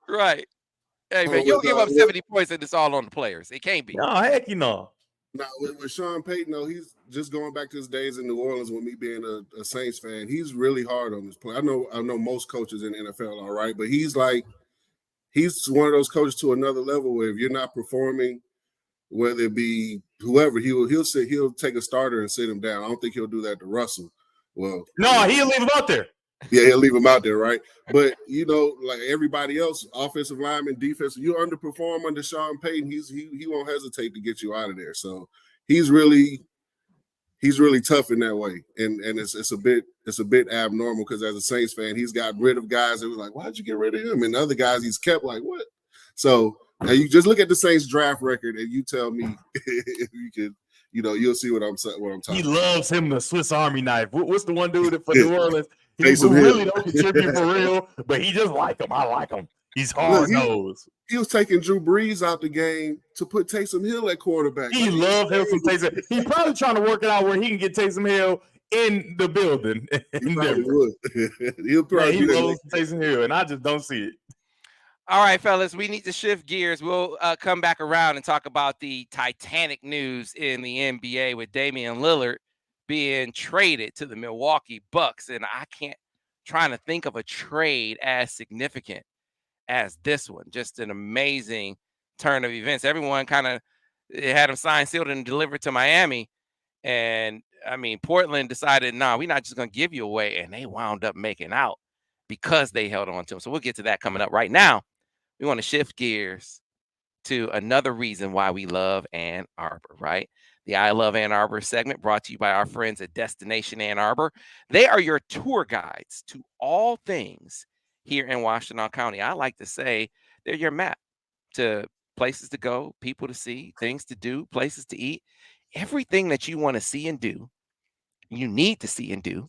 Right. Hey, man, you don't give up 70 points and it's all on the players. It can't be. No, heck, Now with Sean Payton, though, he's just going back to his days in New Orleans with me being a Saints fan. He's really hard on this play. I know most coaches in the NFL are right, but he's one of those coaches to another level where if you're not performing, whether it be whoever, he'll take a starter and sit him down. I don't think he'll do that to Russell. Well, no, he'll leave him out there. Yeah, he'll leave him out there, right? But like everybody else, offensive lineman, defense, you underperform under Sean Payton, he won't hesitate to get you out of there. So he's really tough in that way, and it's a bit abnormal because as a Saints fan, he's got rid of guys that was like, why'd you get rid of him? And other guys he's kept like what? So now you just look at the Saints draft record and you tell me if you can. You'll see what I'm talking. He loves him the Swiss Army knife. What's the one dude for New Orleans? He Taysom really Hill. don't contribute for real, but he just like him. I like him. He's hard nosed. He was taking Drew Brees out the game to put Taysom Hill at quarterback. He loved him some Taysom. He's probably trying to work it out where he can get Taysom Hill in the building. He probably would. He'll probably he loves Taysom Hill, and I just don't see it. All right, fellas, we need to shift gears. We'll come back around and talk about the Titanic news in the NBA with Damian Lillard being traded to the Milwaukee Bucks. And trying to think of a trade as significant as this one. Just an amazing turn of events. Everyone kind of had him signed, sealed, and delivered to Miami. And, Portland decided, we're not just going to give you away. And they wound up making out because they held on to him. So we'll get to that coming up. Right now, we want to shift gears to another reason why we love Ann Arbor, right? The I Love Ann Arbor segment brought to you by our friends at Destination Ann Arbor. They are your tour guides to all things here in Washtenaw County. I like to say they're your map to places to go, people to see, things to do, places to eat. Everything that you want to see and do, you need to see and do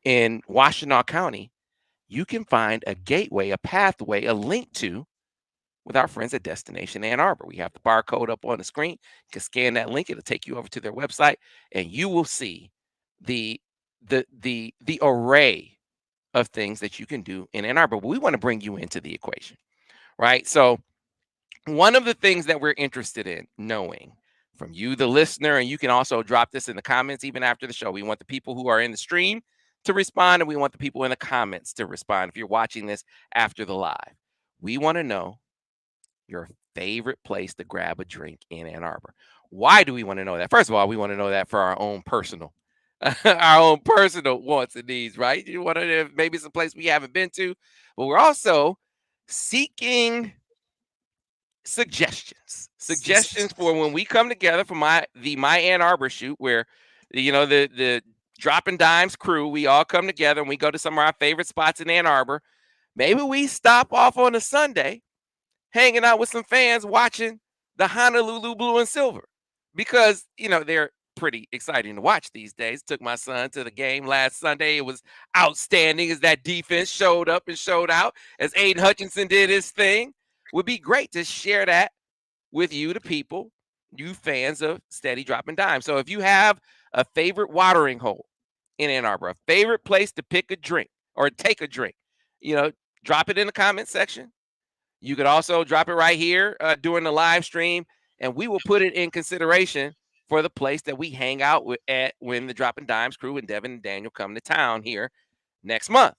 in Washtenaw County, you can find a gateway, a pathway, a link to with our friends at Destination Ann Arbor. We have the barcode up on the screen. You can scan that link. It'll take you over to their website, and you will see the array of things that you can do in Ann Arbor. But we want to bring you into the equation, right? So one of the things that we're interested in knowing from you, the listener, and you can also drop this in the comments even after the show. We want the people who are in the stream to respond, and we want the people in the comments to respond. If you're watching this after the live, we want to know your favorite place to grab a drink in Ann Arbor. Why do we want to know that? First of all, we want to know that for our own personal wants and needs, right? You want to maybe some place we haven't been to, but we're also seeking suggestions for when we come together for my Ann Arbor shoot, where the Droppin' Dimes crew, we all come together and we go to some of our favorite spots in Ann Arbor. Maybe we stop off on a Sunday, hanging out with some fans, watching the Honolulu Blue and Silver, because they're pretty exciting to watch these days. Took my son to the game last Sunday. It was outstanding as that defense showed up and showed out, as Aiden Hutchinson did his thing. Would be great to share that with you, the people, you fans of Steady Droppin' Dimes. So if you have a favorite watering hole in Ann Arbor, a favorite place to pick a drink or take a drink, drop it in the comment section. You could also drop it right here during the live stream, and we will put it in consideration for the place that we hang out at when the Droppin' Dimes crew and Devin and Daniel come to town here next month.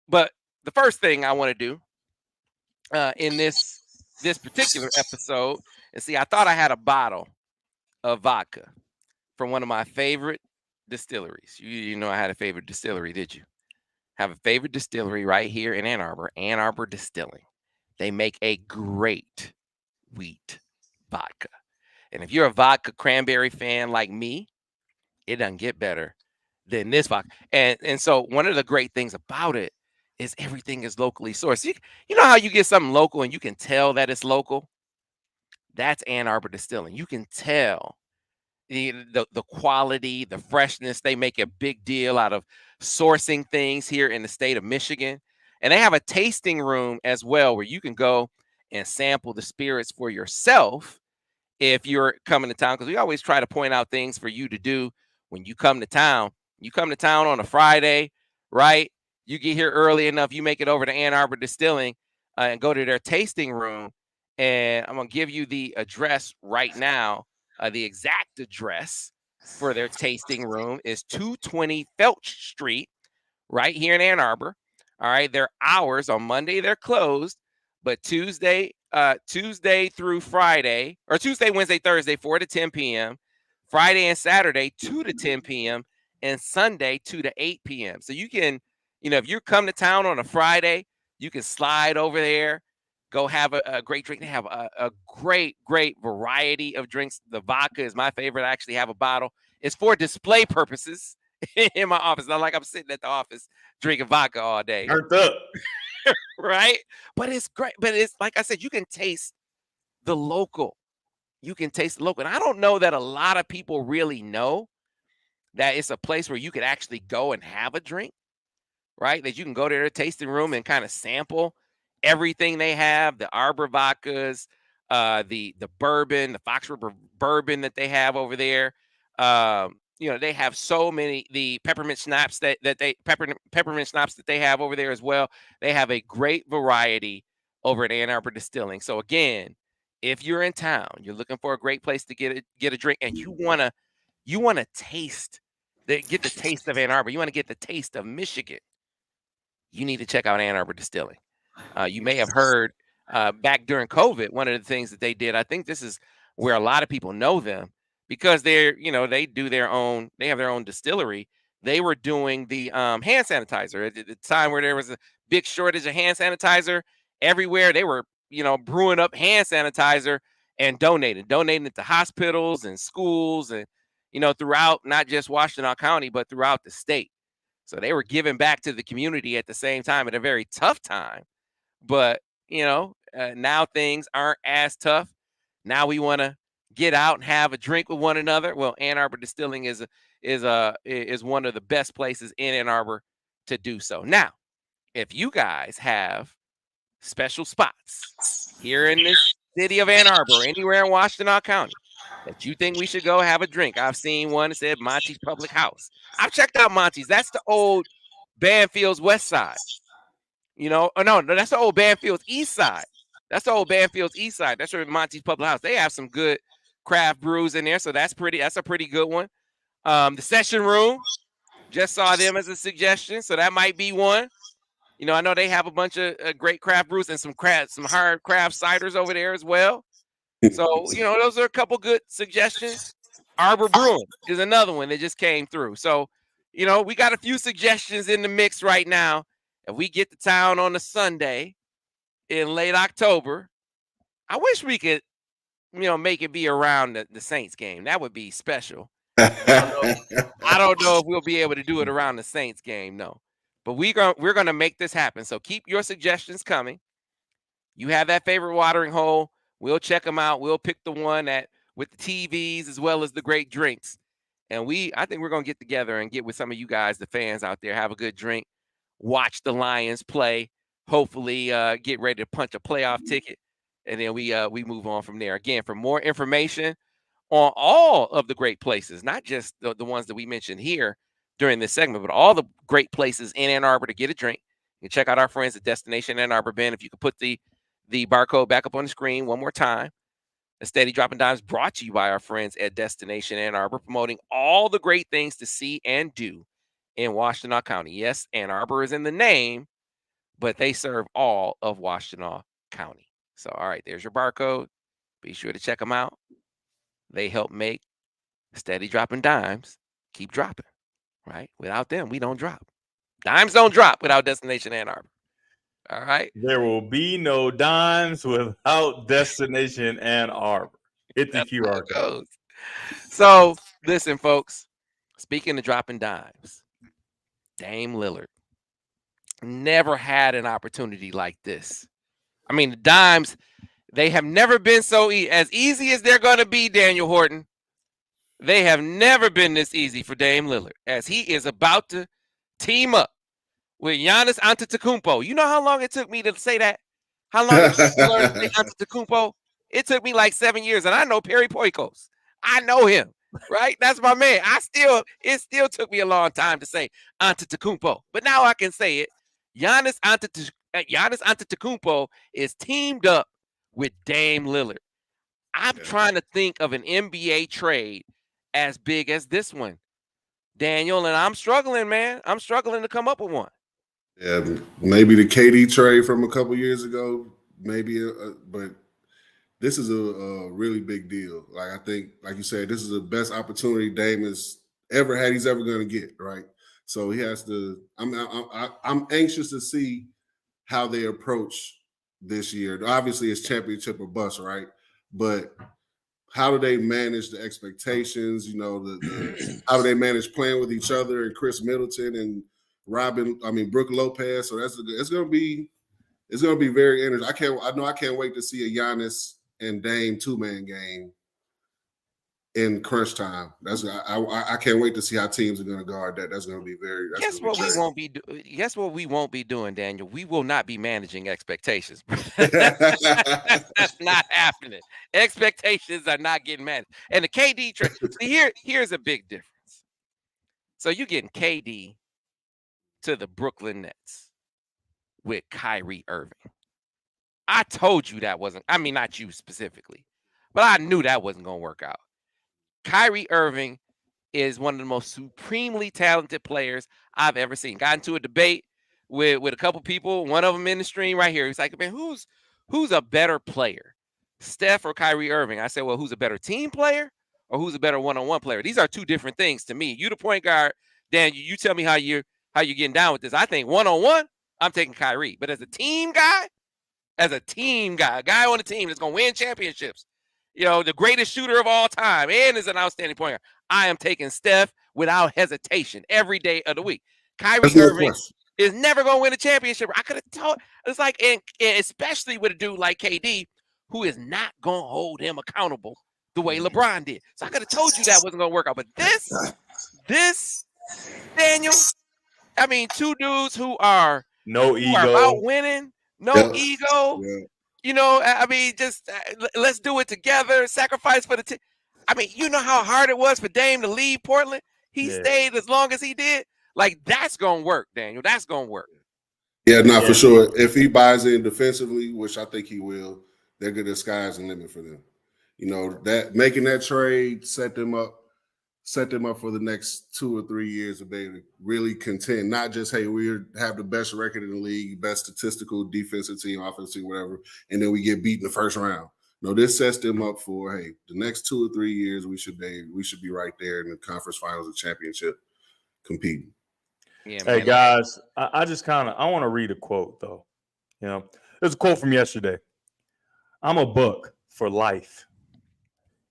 But the first thing I want to do in this particular episode is see, I thought I had a bottle of vodka from one of my favorite distilleries. You know I had a favorite distillery, did you? Have a favorite distillery right here in Ann Arbor Distilling. They make a great wheat vodka. And if you're a vodka cranberry fan like me, it doesn't get better than this vodka. And so one of the great things about it is everything is locally sourced. You know how you get something local and you can tell that it's local? That's Ann Arbor Distilling. You can tell the quality, the freshness. They make a big deal out of sourcing things here in the state of Michigan. And they have a tasting room as well where you can go and sample the spirits for yourself if you're coming to town, because we always try to point out things for you to do when you come to town. You come to town on a Friday, right? You get here early enough, you make it over to Ann Arbor Distilling and go to their tasting room. And I'm going to give you the address right now The exact address for their tasting room is 220 Felch Street, right here in Ann Arbor. All right, their hours on Monday they're closed, but Tuesday through Friday, or Tuesday, Wednesday, Thursday, 4 to 10 p.m., Friday and Saturday, 2 to 10 p.m., and Sunday, 2 to 8 p.m. So you can, if you come to town on a Friday, you can slide over there, go have a great drink. They have a great variety of drinks. The vodka is my favorite. I actually have a bottle. It's for display purposes in my office. Not like I'm sitting at the office drinking vodka all day. Hurt up. Right? But it's great. But it's like I said, you can taste the local. You can taste the local. And I don't know that a lot of people really know that it's a place where you could actually go and have a drink, right? That you can go to their tasting room and kind of sample everything they have, the Arbor vodkas, the bourbon, the Fox River bourbon that they have over there. They have so many, the peppermint schnapps peppermint schnapps that they have over there as well. They have a great variety over at Ann Arbor Distilling. So again, if you're in town, you're looking for a great place to get a drink, and you wanna taste get the taste of Ann Arbor. You want to get the taste of Michigan. You need to check out Ann Arbor Distilling. You may have heard back during COVID, one of the things that they did, I think this is where a lot of people know them, because they have their own distillery. They were doing the hand sanitizer at the time where there was a big shortage of hand sanitizer everywhere. They were, brewing up hand sanitizer and donating it to hospitals and schools and, throughout not just Washtenaw County, but throughout the state. So they were giving back to the community at the same time at a very tough time. But, now things aren't as tough. Now we want to get out and have a drink with one another. Well, Ann Arbor Distilling is one of the best places in Ann Arbor to do so. Now, if you guys have special spots here in this city of Ann Arbor, anywhere in Washtenaw County, that you think we should go have a drink. I've seen one that said Monty's Public House. I've checked out Monty's. That's the old Banfield's West Side. No, that's the old Banfield's East Side. That's the old Banfield's East Side. That's where Monty's Public House. They have some good craft brews in there, so that's a pretty good one. The Session Room, just saw them as a suggestion, so that might be one. I know they have a bunch of great craft brews and some hard craft ciders over there as well. So, those are a couple good suggestions. Arbor Brewing is another one that just came through. So, we got a few suggestions in the mix right now. If we get to town on a Sunday in late October, I wish we could, make it be around the Saints game. That would be special. I don't know if we'll be able to do it around the Saints game, no. But we're gonna make this happen. So keep your suggestions coming. You have that favorite watering hole. We'll check them out. We'll pick the one with the TVs as well as the great drinks. And I think we're gonna get together and get with some of you guys, the fans out there, have a good drink, watch the Lions play, hopefully get ready to punch a playoff ticket, and then we move on from there. Again, for more information on all of the great places, not just the ones that we mentioned here during this segment, but all the great places in Ann Arbor to get a drink, you can check out our friends at Destination Ann Arbor. Ben, if you could put the barcode back up on the screen one more time. The Steady Dropping Dimes brought to you by our friends at Destination Ann Arbor, promoting all the great things to see and do in Washtenaw County. Yes, Ann Arbor is in the name, but they serve all of Washtenaw County. So, all right, there's your barcode. Be sure to check them out. They help make Steady Dropping Dimes keep dropping, right? Without them, we don't drop. Dimes don't drop without Destination Ann Arbor. All right. There will be no dimes without Destination Ann Arbor. Hit the QR code. So, listen, folks. Speaking of dropping dimes, Dame Lillard never had an opportunity like this. I mean, the dimes, they have never been so as easy as they're going to be, Daniel Horton. They have never been this easy for Dame Lillard, as he is about to team up with Giannis Antetokounmpo. You know how long it took me to say that? How long it took me to learn to say Antetokounmpo? It took me like 7 years, and I know Perry Poikos. I know him, right? That's my man. It still took me a long time to say Antetokounmpo, but now I can say it. Giannis Antetokounmpo is teamed up with Dame Lillard. I'm trying to think of an NBA trade as big as this one, Daniel, and I'm struggling, man. I'm struggling to come up with one. Yeah, maybe the KD trade from a couple years ago, maybe, but this is a really big deal. Like, I think, like you said, this is the best opportunity Dame has ever had. He's ever going to get, right? So he has to. I'm anxious to see how they approach this year. Obviously, it's championship or bust, right? But how do they manage the expectations? You know, how do they manage playing with each other and Chris Middleton and Brooke Lopez? So it's going to be very interesting. I can't wait to see a Giannis and Dame 2-man game in crunch time. I can't wait to see how teams are going to guard that. That's going to be very. Guess what we won't be doing, Daniel? We will not be managing expectations. That's not happening. Expectations are not getting managed. And the KD trade. Here's a big difference. So you're getting KD to the Brooklyn Nets with Kyrie Irving. I told you that wasn't. I mean, not you specifically, but I knew that wasn't going to work out. Kyrie Irving is one of the most supremely talented players I've ever seen. Got into a debate with a couple people, one of them in the stream right here. He's like, man, who's a better player, Steph or Kyrie Irving? I said, well, who's a better team player or who's a better one-on-one player? These are two different things to me. You the point guard, Dan, you tell me how you're getting down with this. I think one-on-one, I'm taking Kyrie. But as a team guy, a guy on the team that's going to win championships, you know, the greatest shooter of all time and is an outstanding point guard, I am taking Steph without hesitation every day of the week. Kyrie Irving is never going to win a championship. I could have told. It's like, and especially with a dude like KD, who is not going to hold him accountable the way LeBron did. So I could have told you that wasn't going to work out. But this, Daniel, I mean, two dudes who are about winning, ego. Yeah. You know, I mean, just let's do it together, sacrifice for the team. I mean, you know how hard it was for Dame to leave Portland? He stayed as long as he did. Like, that's going to work, Daniel. That's going to work. Yeah, for sure. If he buys in defensively, which I think he will, they're good. The sky's the limit for them. You know, that making that trade set them up for the next 2 or 3 years of being really contend. Not just, hey, we have the best record in the league, best statistical defensive team, offensive team, whatever, and then we get beat in the first round. No, this sets them up for, hey, the next 2 or 3 years we should be right there in the conference finals and championship competing. Yeah, hey guys, I want to read a quote though. You know, there's a quote from yesterday. I'm a Buck for life,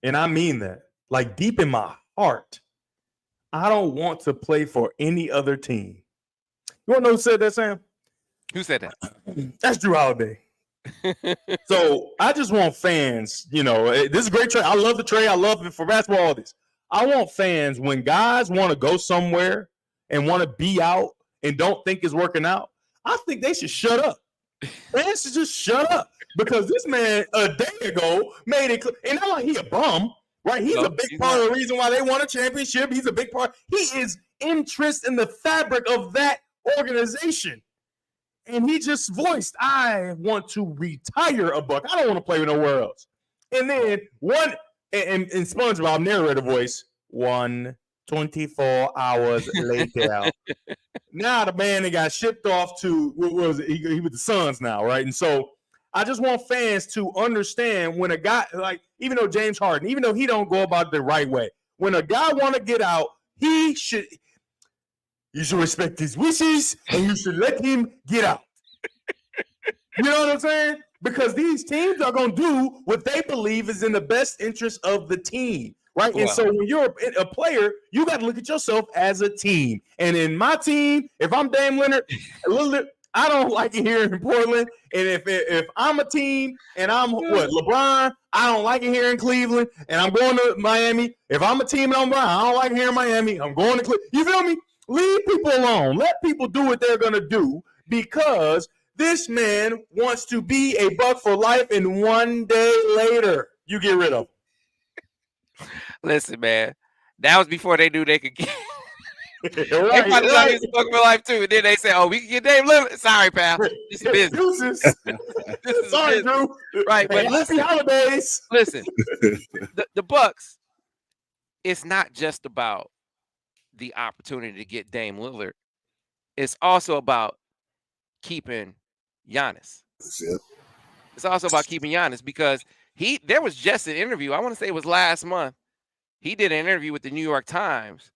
and I mean that. Like, deep in my heart, I don't want to play for any other team. You want to know who said that, Sam? Who said that? That's Drew Holiday. So I just want fans, you know, this is a great trade. I love the trade. I love it for basketball, all this. I want fans, when guys want to go somewhere and want to be out and don't think it's working out, I think they should shut up. Fans should just shut up, because this man a day ago made it clear, and not like he a bum, right? He's a big part of the reason why they won a championship. He's a big part. He is interest in the fabric of that organization. And he just voiced, I want to retire a Buck. I don't want to play nowhere else. And then in SpongeBob narrator voice, 24 hours later. Now the man that got shipped off to, what was it? He with the Suns now, right? And so I just want fans to understand, when a guy, like, even though James Harden, even though he don't go about it the right way, when a guy want to get out, you should respect his wishes and you should let him get out. You know what I'm saying? Because these teams are going to do what they believe is in the best interest of the team, right? Wow. And so when you're a player, you got to look at yourself as a team. And in my team, if I'm Dame Leonard, I don't like it here in Portland. And if I'm a team and I'm LeBron, I don't like it here in Cleveland, and I'm going to Miami. If I'm a team and I'm LeBron, I don't like it here in Miami, I'm going to Cleveland. You feel me? Leave people alone. Let people do what they're going to do, because this man wants to be a Buck for life, and one day later, you get rid of him. Listen, man, that was before they knew they could get. They probably thought he was smoking for life too. And then they say, "Oh, we can get Dame Lillard." Sorry, pal. This is business. This is Sorry, business. Drew. Right, but happy holidays. Listen, the Bucks. It's not just about the opportunity to get Dame Lillard. It's also about keeping Giannis. It's also about keeping Giannis because there was just an interview. I want to say it was last month. He did an interview with the New York Times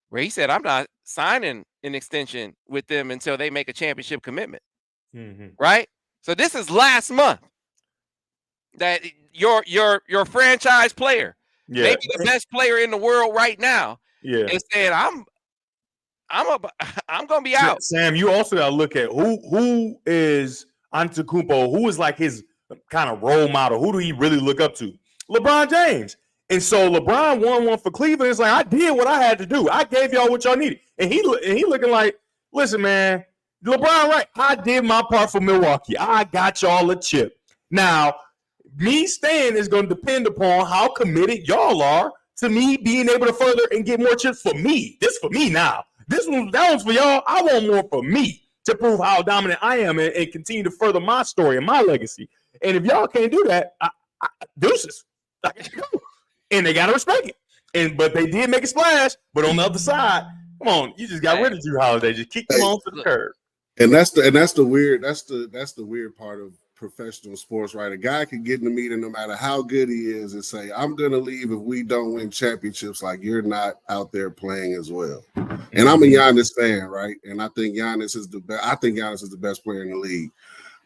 where he said, "I'm not signing an extension with them until they make a championship commitment." Right? So this is last month that your franchise player, maybe the best player in the world right now, is saying, I'm gonna be out. Sam, you also gotta look at who is Antetokounmpo, who is like his kind of role model. Who do he really look up to? LeBron James. And so LeBron won one for Cleveland. It's like, I did what I had to do. I gave y'all what y'all needed. And he looking like, listen, man, LeBron, right? I did my part for Milwaukee. I got y'all a chip. Now, me staying is going to depend upon how committed y'all are to me being able to further and get more chips for me. This for me now. That one's for y'all. I want more for me to prove how dominant I am and continue to further my story and my legacy. And if y'all can't do that, deuces. I got to go. And they gotta respect it. But they did make a splash. But on the other side, come on, you just got rid of Drew Holiday. Just kick them on to the curb. And that's the weird part of professional sports, right? A guy can get in the meeting no matter how good he is and say, "I'm gonna leave if we don't win championships." Like, you're not out there playing as well. And I'm a Giannis fan, right? And I think Giannis is the best. I think Giannis is the best player in the league.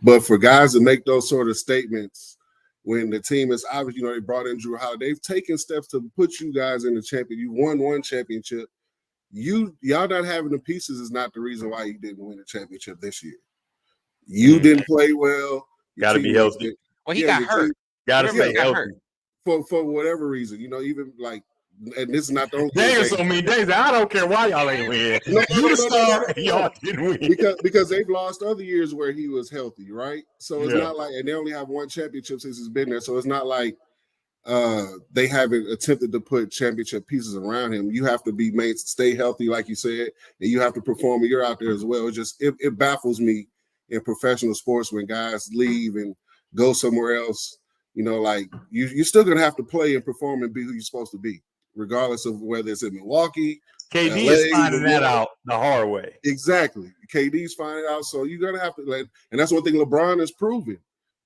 But for guys to make those sort of statements when the team is obviously, they brought in Drew Holiday, they've taken steps to put you guys in the champion. You won one championship. Y'all not having the pieces is not the reason why you didn't win a championship this year. You didn't play well. Got to be healthy. Well, he got hurt. Got to stay healthy. For whatever reason, even like, and this is not the only thing. So many days. I don't care why y'all ain't win. Y'all didn't win. Because they've lost other years where he was healthy, right? So it's not like, and they only have one championship since he's been there. So it's not like they haven't attempted to put championship pieces around him. You have to be made to stay healthy, like you said, and you have to perform. And you're out there as well. It baffles me in professional sports when guys leave and go somewhere else. Like you're still gonna have to play and perform and be who you're supposed to be, regardless of whether it's in Milwaukee. KD is finding that out the hard way. Exactly. KD's finding out. So you're gonna have to, and that's one thing LeBron has proven.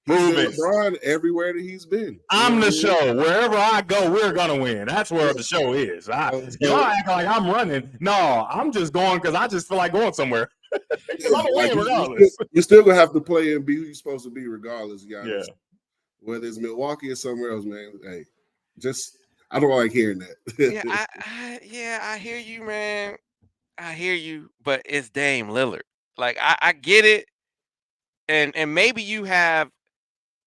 LeBron everywhere that he's been. I'm the show. Wherever I go, we're gonna win. That's where the show is. Y'all act like I'm running. No, I'm just going because I just feel like going somewhere. You're still gonna have to play and be who you're supposed to be, regardless, guys. Yeah. Whether it's Milwaukee or somewhere else, man. Hey, I don't like hearing that. I hear you, man. I hear you, but it's Dame Lillard. Like, I get it, and maybe you have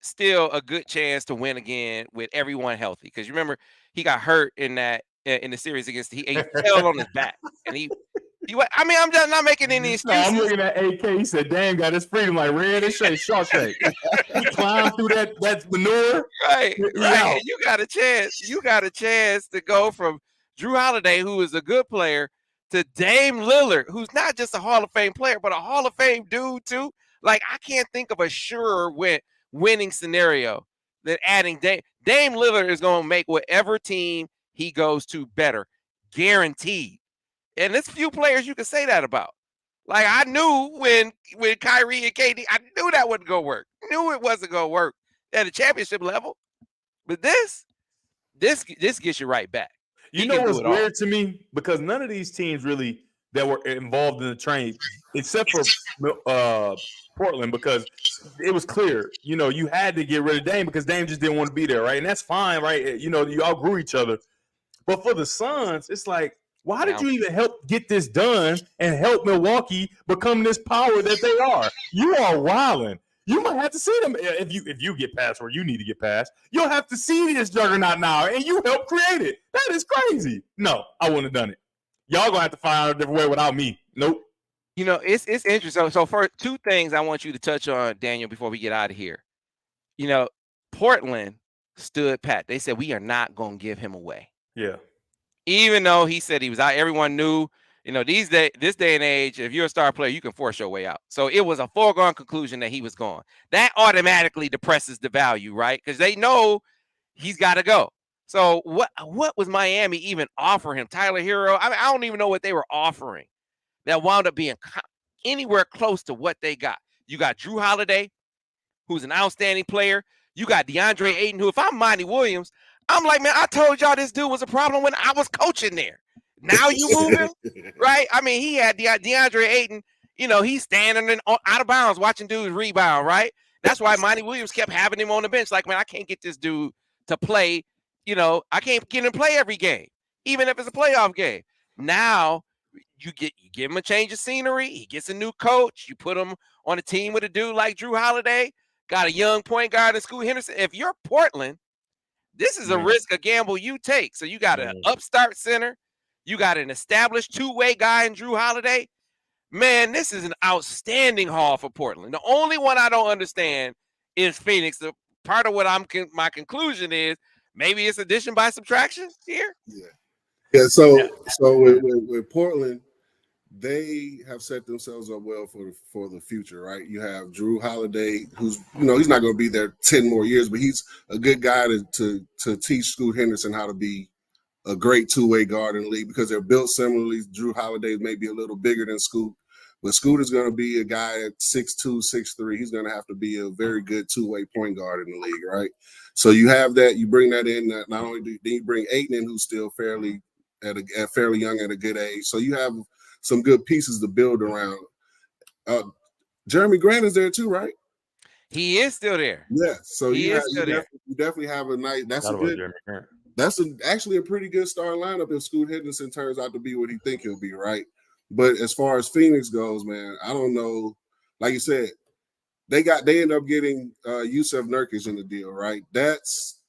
still a good chance to win again with everyone healthy. Because you remember he got hurt in the series against he fell on his back, and he I mean, I'm just not making any excuses. No, I'm looking at AK. He said, "Damn, got his freedom like red and Shawshank." He climbed through that manure. Right. And you got a chance. You got a chance to go from Drew Holiday, who is a good player, to Dame Lillard, who's not just a Hall of Fame player, but a Hall of Fame dude too. Like, I can't think of a surer winning scenario than adding Dame. Dame Lillard is going to make whatever team he goes to better, guaranteed. And there's few players you can say that about. Like, I knew when Kyrie and KD, I knew that wasn't going to work. Knew it wasn't going to work at the championship level. But this gets you right back. You know what's weird to me? Because none of these teams really that were involved in the trade, except for Portland, because it was clear, you had to get rid of Dame because Dame just didn't want to be there, right? And that's fine, right? You outgrew each other. But for the Suns, it's like, why did you even help get this done and help Milwaukee become this power that they are? You are wilding. You might have to see them if you get past where you need to get past. You'll have to see this juggernaut now, and you helped create it. That is crazy. No, I wouldn't have done it. Y'all gonna have to find out a different way without me. Nope. It's interesting. So for two things I want you to touch on, Daniel, before we get out of here. Portland stood pat. They said, we are not gonna give him away. Yeah. Even though he said he was out, everyone knew this day and age, if you're a star player, you can force your way out. So it was a foregone conclusion that he was gone. That automatically depresses the value, right? Because they know he's got to go. So what was Miami even offering him? Tyler Hero? I don't even know what they were offering that wound up being anywhere close to what they got. You got Drew Holiday, who's an outstanding player. You got DeAndre Ayton, who, if I'm Monty Williams, I'm like, man, I told y'all this dude was a problem when I was coaching there. Now you move him, right? I mean, he had DeAndre Ayton, he's standing out of bounds watching dudes rebound, right? That's why Monty Williams kept having him on the bench. Like, man, I can't get this dude to play. I can't get him to play every game, even if it's a playoff game. Now you give him a change of scenery. He gets a new coach. You put him on a team with a dude like Drew Holiday, got a young point guard in Scoot Henderson. If you're Portland, this is a risk, a gamble you take. So you got an upstart center. You got an established two-way guy in Drew Holiday. Man, this is an outstanding haul for Portland. The only one I don't understand is Phoenix. The part of what my conclusion is maybe it's addition by subtraction here. Yeah. So with Portland, they have set themselves up well for the future, right? You have Drew Holiday, who's he's not going to be there 10 more years, but he's a good guy to teach Scoot Henderson how to be a great two-way guard in the league because they're built similarly. Drew Holiday may be a little bigger than Scoot, but Scoot is going to be a guy at 6'2", 6'3". He's going to have to be a very good two-way point guard in the league, right? So you have that. You bring that in. Not only do you bring Ayton in, who's still fairly young at a good age. So you have some good pieces to build around. Jeremy Grant is there too, right? He is still there. Yeah. So you definitely have a nice. That's actually a pretty good star lineup if Scoot Henderson turns out to be what he think he'll be, right? But as far as Phoenix goes, man, I don't know. Like you said, they end up getting Yusuf Nurkic in the deal, right? That's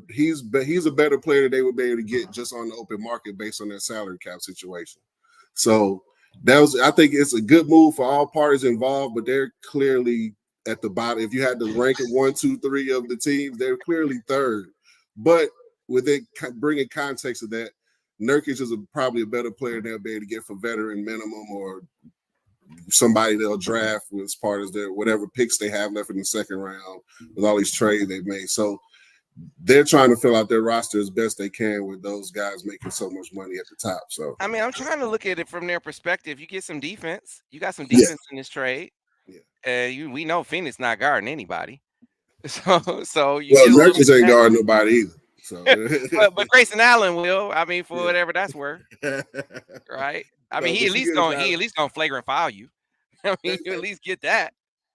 he's a better player than they would be able to get just on the open market based on their salary cap situation. So I think it's a good move for all parties involved, but they're clearly at the bottom. If you had to rank it 1, 2, 3 of the teams, they're clearly third. But with it bringing context to that, Nurkic is probably a better player they'll be able to get for veteran minimum or somebody they'll draft as part of their whatever picks they have left in the second round with all these trades they've made. So they're trying to fill out their roster as best they can with those guys making so much money at the top. So I mean, I'm trying to look at it from their perspective. You get some defense. You got some defense in this trade. Yeah. We know Phoenix not guarding anybody. So Nurkic ain't guarding nobody either. So, but Grayson Allen will. I mean, for whatever that's worth, right? I mean, he at least gonna flagrant foul you. I mean, you at least get that.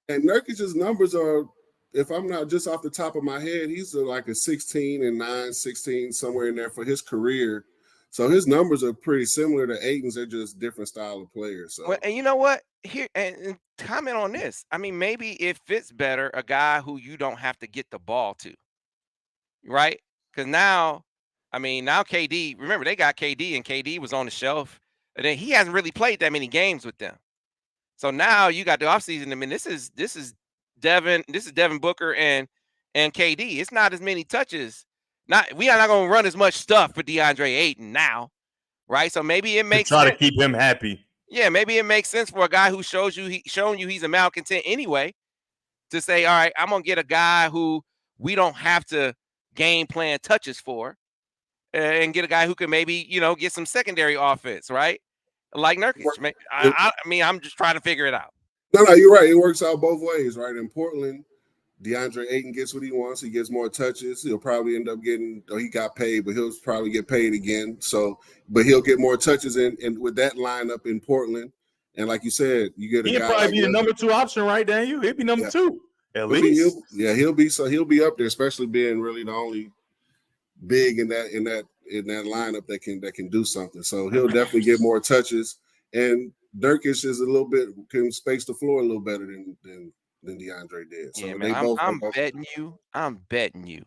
And Nurkic's numbers are, if I'm not just off the top of my head, he's like a 16 and 9, 16 somewhere in there for his career. So his numbers are pretty similar to Ayton's. They're just different style of players. So, and you know what? Here and comment on this. I mean, maybe it fits better a guy who you don't have to get the ball to, right? Because now KD, remember they got KD and KD was on the shelf. And then he hasn't really played that many games with them. So now you got the offseason. I mean, this is Devin Booker and KD. It's not as many touches. We are not going to run as much stuff for DeAndre Ayton now, right? So maybe it makes sense. To keep him happy. Yeah, maybe it makes sense for a guy who shown you he's a malcontent anyway to say, all right, I'm going to get a guy who we don't have to game plan touches for and get a guy who can maybe, get some secondary offense, right? Like Nurkic. I mean, I'm just trying to figure it out. No, you're right. It works out both ways, right? In Portland, DeAndre Ayton gets what he wants. He gets more touches. He'll probably end up getting, he got paid, but he'll probably get paid again. So, but he'll get more touches in with that lineup in Portland. And like you said, you get a guy. He'll probably be the number 2 option, right, Daniel? He'll be number 2 at least. He'll be up there, especially being really the only big in that lineup that can do something. So he'll definitely get more touches. And Nurkic is can space the floor a little better than DeAndre did. So man, I'm betting you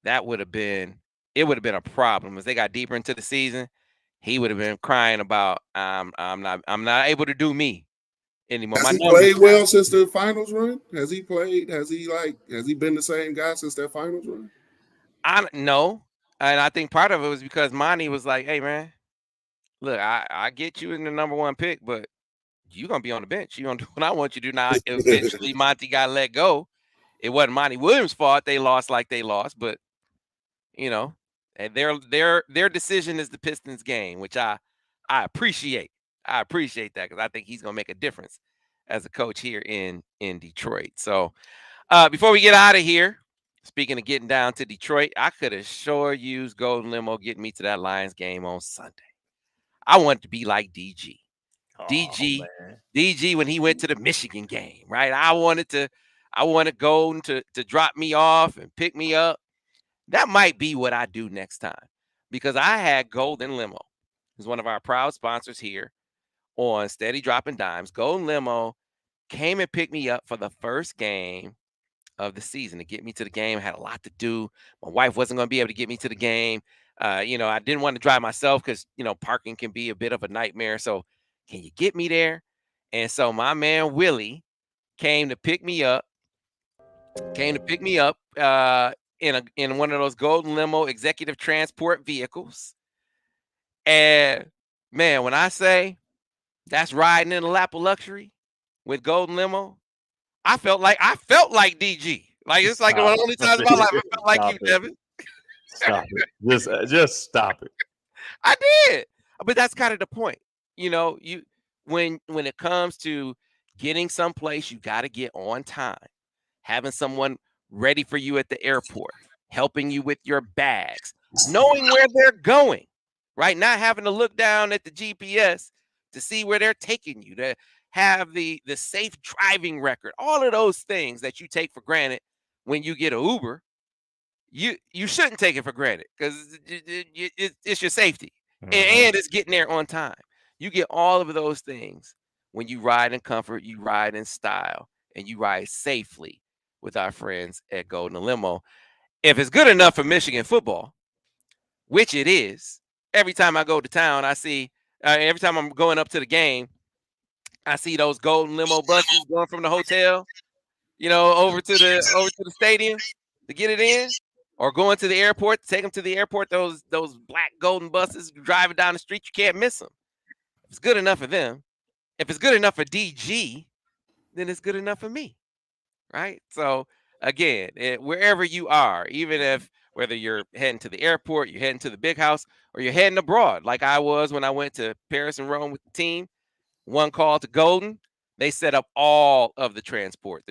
that would have been a problem as they got deeper into the season. He would have been crying about I'm not able to do me anymore. Has he played well since the finals run? Has he played? Has he been the same guy since that finals run? I don't know. And I think part of it was because Monty was like, hey man, look, I get you in the number 1 pick, but you're gonna be on the bench. You're gonna do what I want you to do. Now, eventually Monty got let go. It wasn't Monty Williams' fault. They lost like they lost, but and their decision is the Pistons game, which I appreciate. I appreciate that because I think he's gonna make a difference as a coach here in Detroit. So before we get out of here, speaking of getting down to Detroit, I could have sure used Golden Limo getting me to that Lions game on Sunday. I wanted to be like DG. DG when he went to the Michigan game, right? I wanted Golden to drop me off and pick me up. That might be what I do next time because I had Golden Limo, who's one of our proud sponsors here on Steady Dropping Dimes. Golden Limo came and picked me up for the first game of the season to get me to the game. I had a lot to do. My wife wasn't going to be able to get me to the game. I didn't want to drive myself because, parking can be a bit of a nightmare. So can you get me there? And so my man Willie came to pick me up in one of those Golden Limo executive transport vehicles. And man, when I say that's riding in a lap of luxury with Golden Limo, I felt like DG. Like it's like one of the only times in my life I felt like you, Devin. Stop it. Just stop it. I did. But that's kind of the point. When it comes to getting someplace, you got to get on time. Having someone ready for you at the airport, helping you with your bags, knowing where they're going, right? Not having to look down at the GPS to see where they're taking you, to have the safe driving record, all of those things that you take for granted when you get an Uber. You shouldn't take it for granted because it's your safety and it's getting there on time. You get all of those things when you ride in comfort, you ride in style, and you ride safely with our friends at Golden Limo. If it's good enough for Michigan football, which it is, every time I go to town, I see, every time I'm going up to the game, I see those Golden Limo buses going from the hotel, over to the stadium to get it in, or going to the airport to take them to the airport. Those black golden buses driving down the street, you can't miss them. If it's good enough for them, if it's good enough for DG, then it's good enough for me, right? So again, wherever you are, whether you're heading to the airport, you're heading to the big house, or you're heading abroad, like I was when I went to Paris and Rome with the team, one call to Golden, they set up all of the transport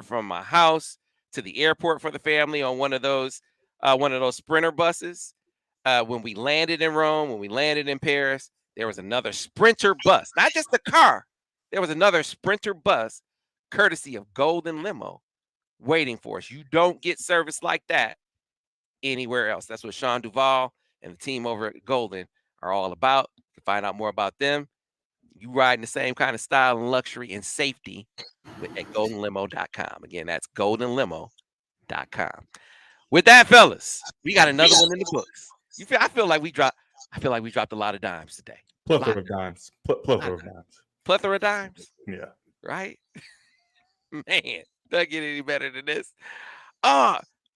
from my house to the airport for the family on one of those Sprinter buses. When we landed in Rome, when we landed in Paris, there was another Sprinter bus, not just the car. There was another Sprinter bus, courtesy of Golden Limo, waiting for us. You don't get service like that anywhere else. That's what Sean Duvall and the team over at Golden are all about. To find out more about them, you riding the same kind of style and luxury and safety at goldenlimo.com. Again, that's goldenlimo.com. With that, fellas, we got another one in the books. I feel like we dropped a lot of dimes today. Plethora of dimes. Plethora of dimes. Yeah. Right? Man, doesn't get any better than this.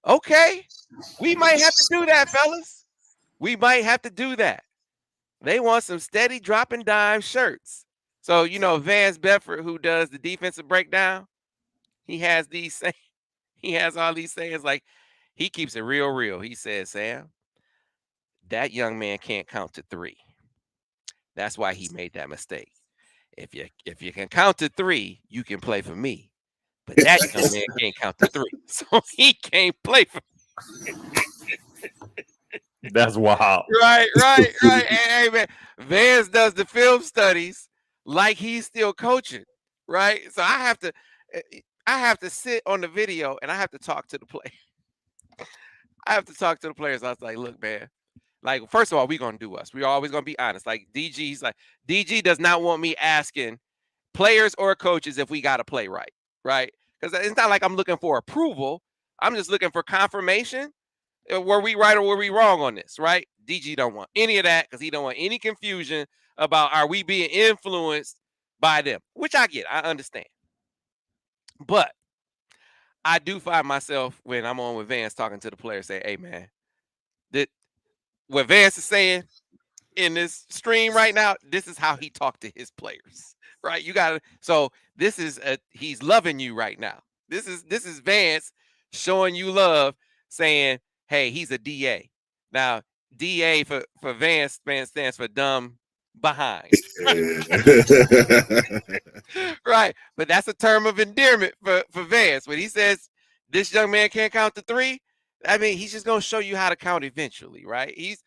Okay. We might have to do that, fellas. We might have to do that. They want some Steady Dropping Dime shirts. So, Vance Bedford, who does the defensive breakdown, he has all these sayings, like he keeps it real. He says, Sam, that young man can't count to 3. That's why he made that mistake. If you can count to 3, you can play for me. But that young man can't count to 3. So he can't play for me. That's wild. Right. Hey, man, Vance does the film studies like he's still coaching, right? So I have to sit on the video and I have to talk to the player. I was like, look, man, like, first of all, we're going to do us. We're always going to be honest. Like DG does not want me asking players or coaches if we got to play right? Because it's not like I'm looking for approval. I'm just looking for confirmation. Were we right or were we wrong on this, right? DG don't want any of that because he don't want any confusion about are we being influenced by them, which I get. I understand. But I do find myself when I'm on with Vance talking to the players say, hey, man, what Vance is saying, in this stream right now, this is how he talked to his players, right? You got to. So this is he's loving you right now. This is Vance showing you love, saying, "Hey, he's a DA." Now, DA for Vance stands for dumb behind. Right. But that's a term of endearment for Vance. When he says this young man can't count to 3, I mean, he's just gonna show you how to count eventually, right? He's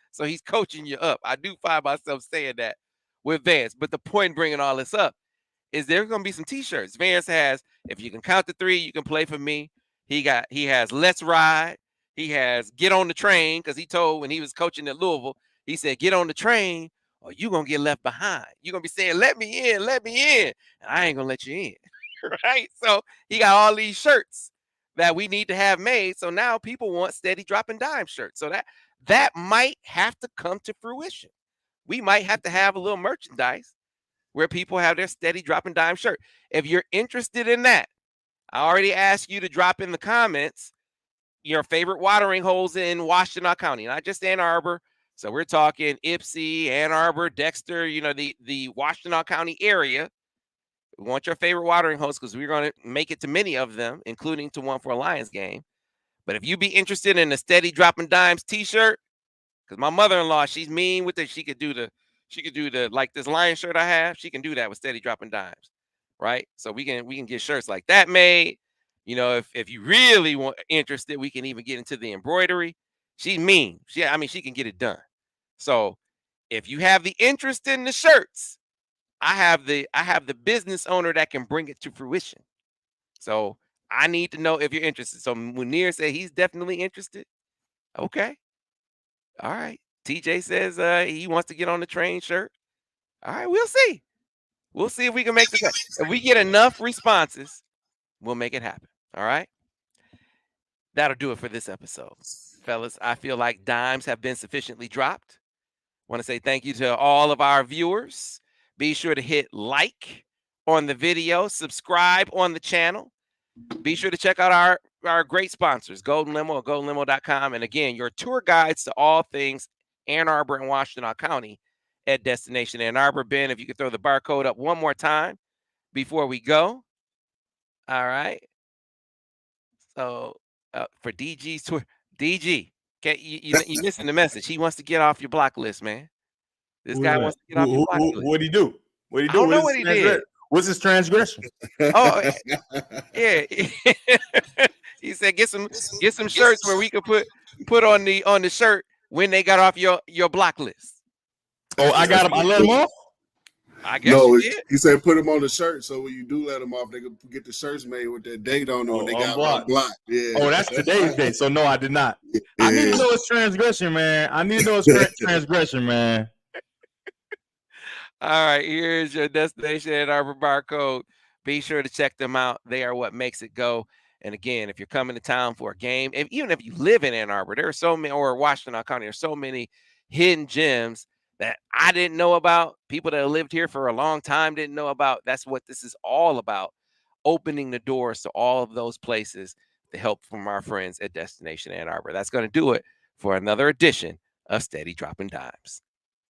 coaching you up. I do find myself saying that with Vance. But the point in bringing all this up is there's gonna be some T-shirts. Vance has, if you can count to 3, you can play for me. He has Let's Ride. He has Get on the Train, because he told when he was coaching at Louisville, he said, "Get on the train, or you gonna get left behind. You're gonna be saying, let me in, and I ain't gonna let you in." Right? So he got all these shirts that we need to have made. So now people want steady dropping dime shirts. So that might have to come to fruition. We might have to have a little merchandise where people have their steady dropping dime shirt. If you're interested in that, I already asked you to drop in the comments your favorite watering holes in Washtenaw County, not just Ann Arbor. So we're talking Ypsi, Ann Arbor, Dexter, the Washtenaw County area. We want your favorite watering holes because we're going to make it to many of them, including to one for a Lions game. But if you be interested in a steady dropping dimes t-shirt, because my mother-in-law, she's mean with it. She could do the like this lion shirt I have. She can do that with steady dropping dimes, right? So we can get shirts like that made. If you really interested, we can even get into the embroidery. She's mean. She can get it done. So if you have the interest in the shirts, I have the business owner that can bring it to fruition. So I need to know if you're interested. So Munir said he's definitely interested. Okay. All right. TJ says he wants to get on the train shirt. All right, we'll see. We'll see if we can make this happen. If we get enough responses, we'll make it happen. All right. That'll do it for this episode. Fellas, I feel like dimes have been sufficiently dropped. I want to say thank you to all of our viewers. Be sure to hit like on the video, subscribe on the channel. Be sure to check out our great sponsors, Golden Limo at goldenlimo.com. And again, your tour guides to all things Ann Arbor and Washtenaw County at Destination Ann Arbor. Ben, if you could throw the barcode up one more time before we go. All right. So for DG's tour, DG, you missing the message. He wants to get off your block list, man. This guy wants to get off your block list. What'd he do? I don't know what he did. What's his transgression? Oh, yeah. He said get some shirts where we could put on the shirt when they got off your block list. Oh, I got him. I let him off. I guess no, he said put them on the shirt so when you do let them off, they can get the shirts made with that date on them. When they got blocked. Yeah. Oh, that's today's date. So no, I did not. Yeah. I need to know his transgression, man. Transgression, man. All right, here's your Destination Ann Arbor barcode. Be sure to check them out. They are what makes it go. And again, if you're coming to town for a game, even if you live in Ann Arbor, there are so many, or Washtenaw County, there's so many hidden gems that I didn't know about. People that have lived here for a long time didn't know about. That's what this is all about. Opening the doors to all of those places to help from our friends at Destination Ann Arbor. That's going to do it for another edition of Steady Dropping Dimes.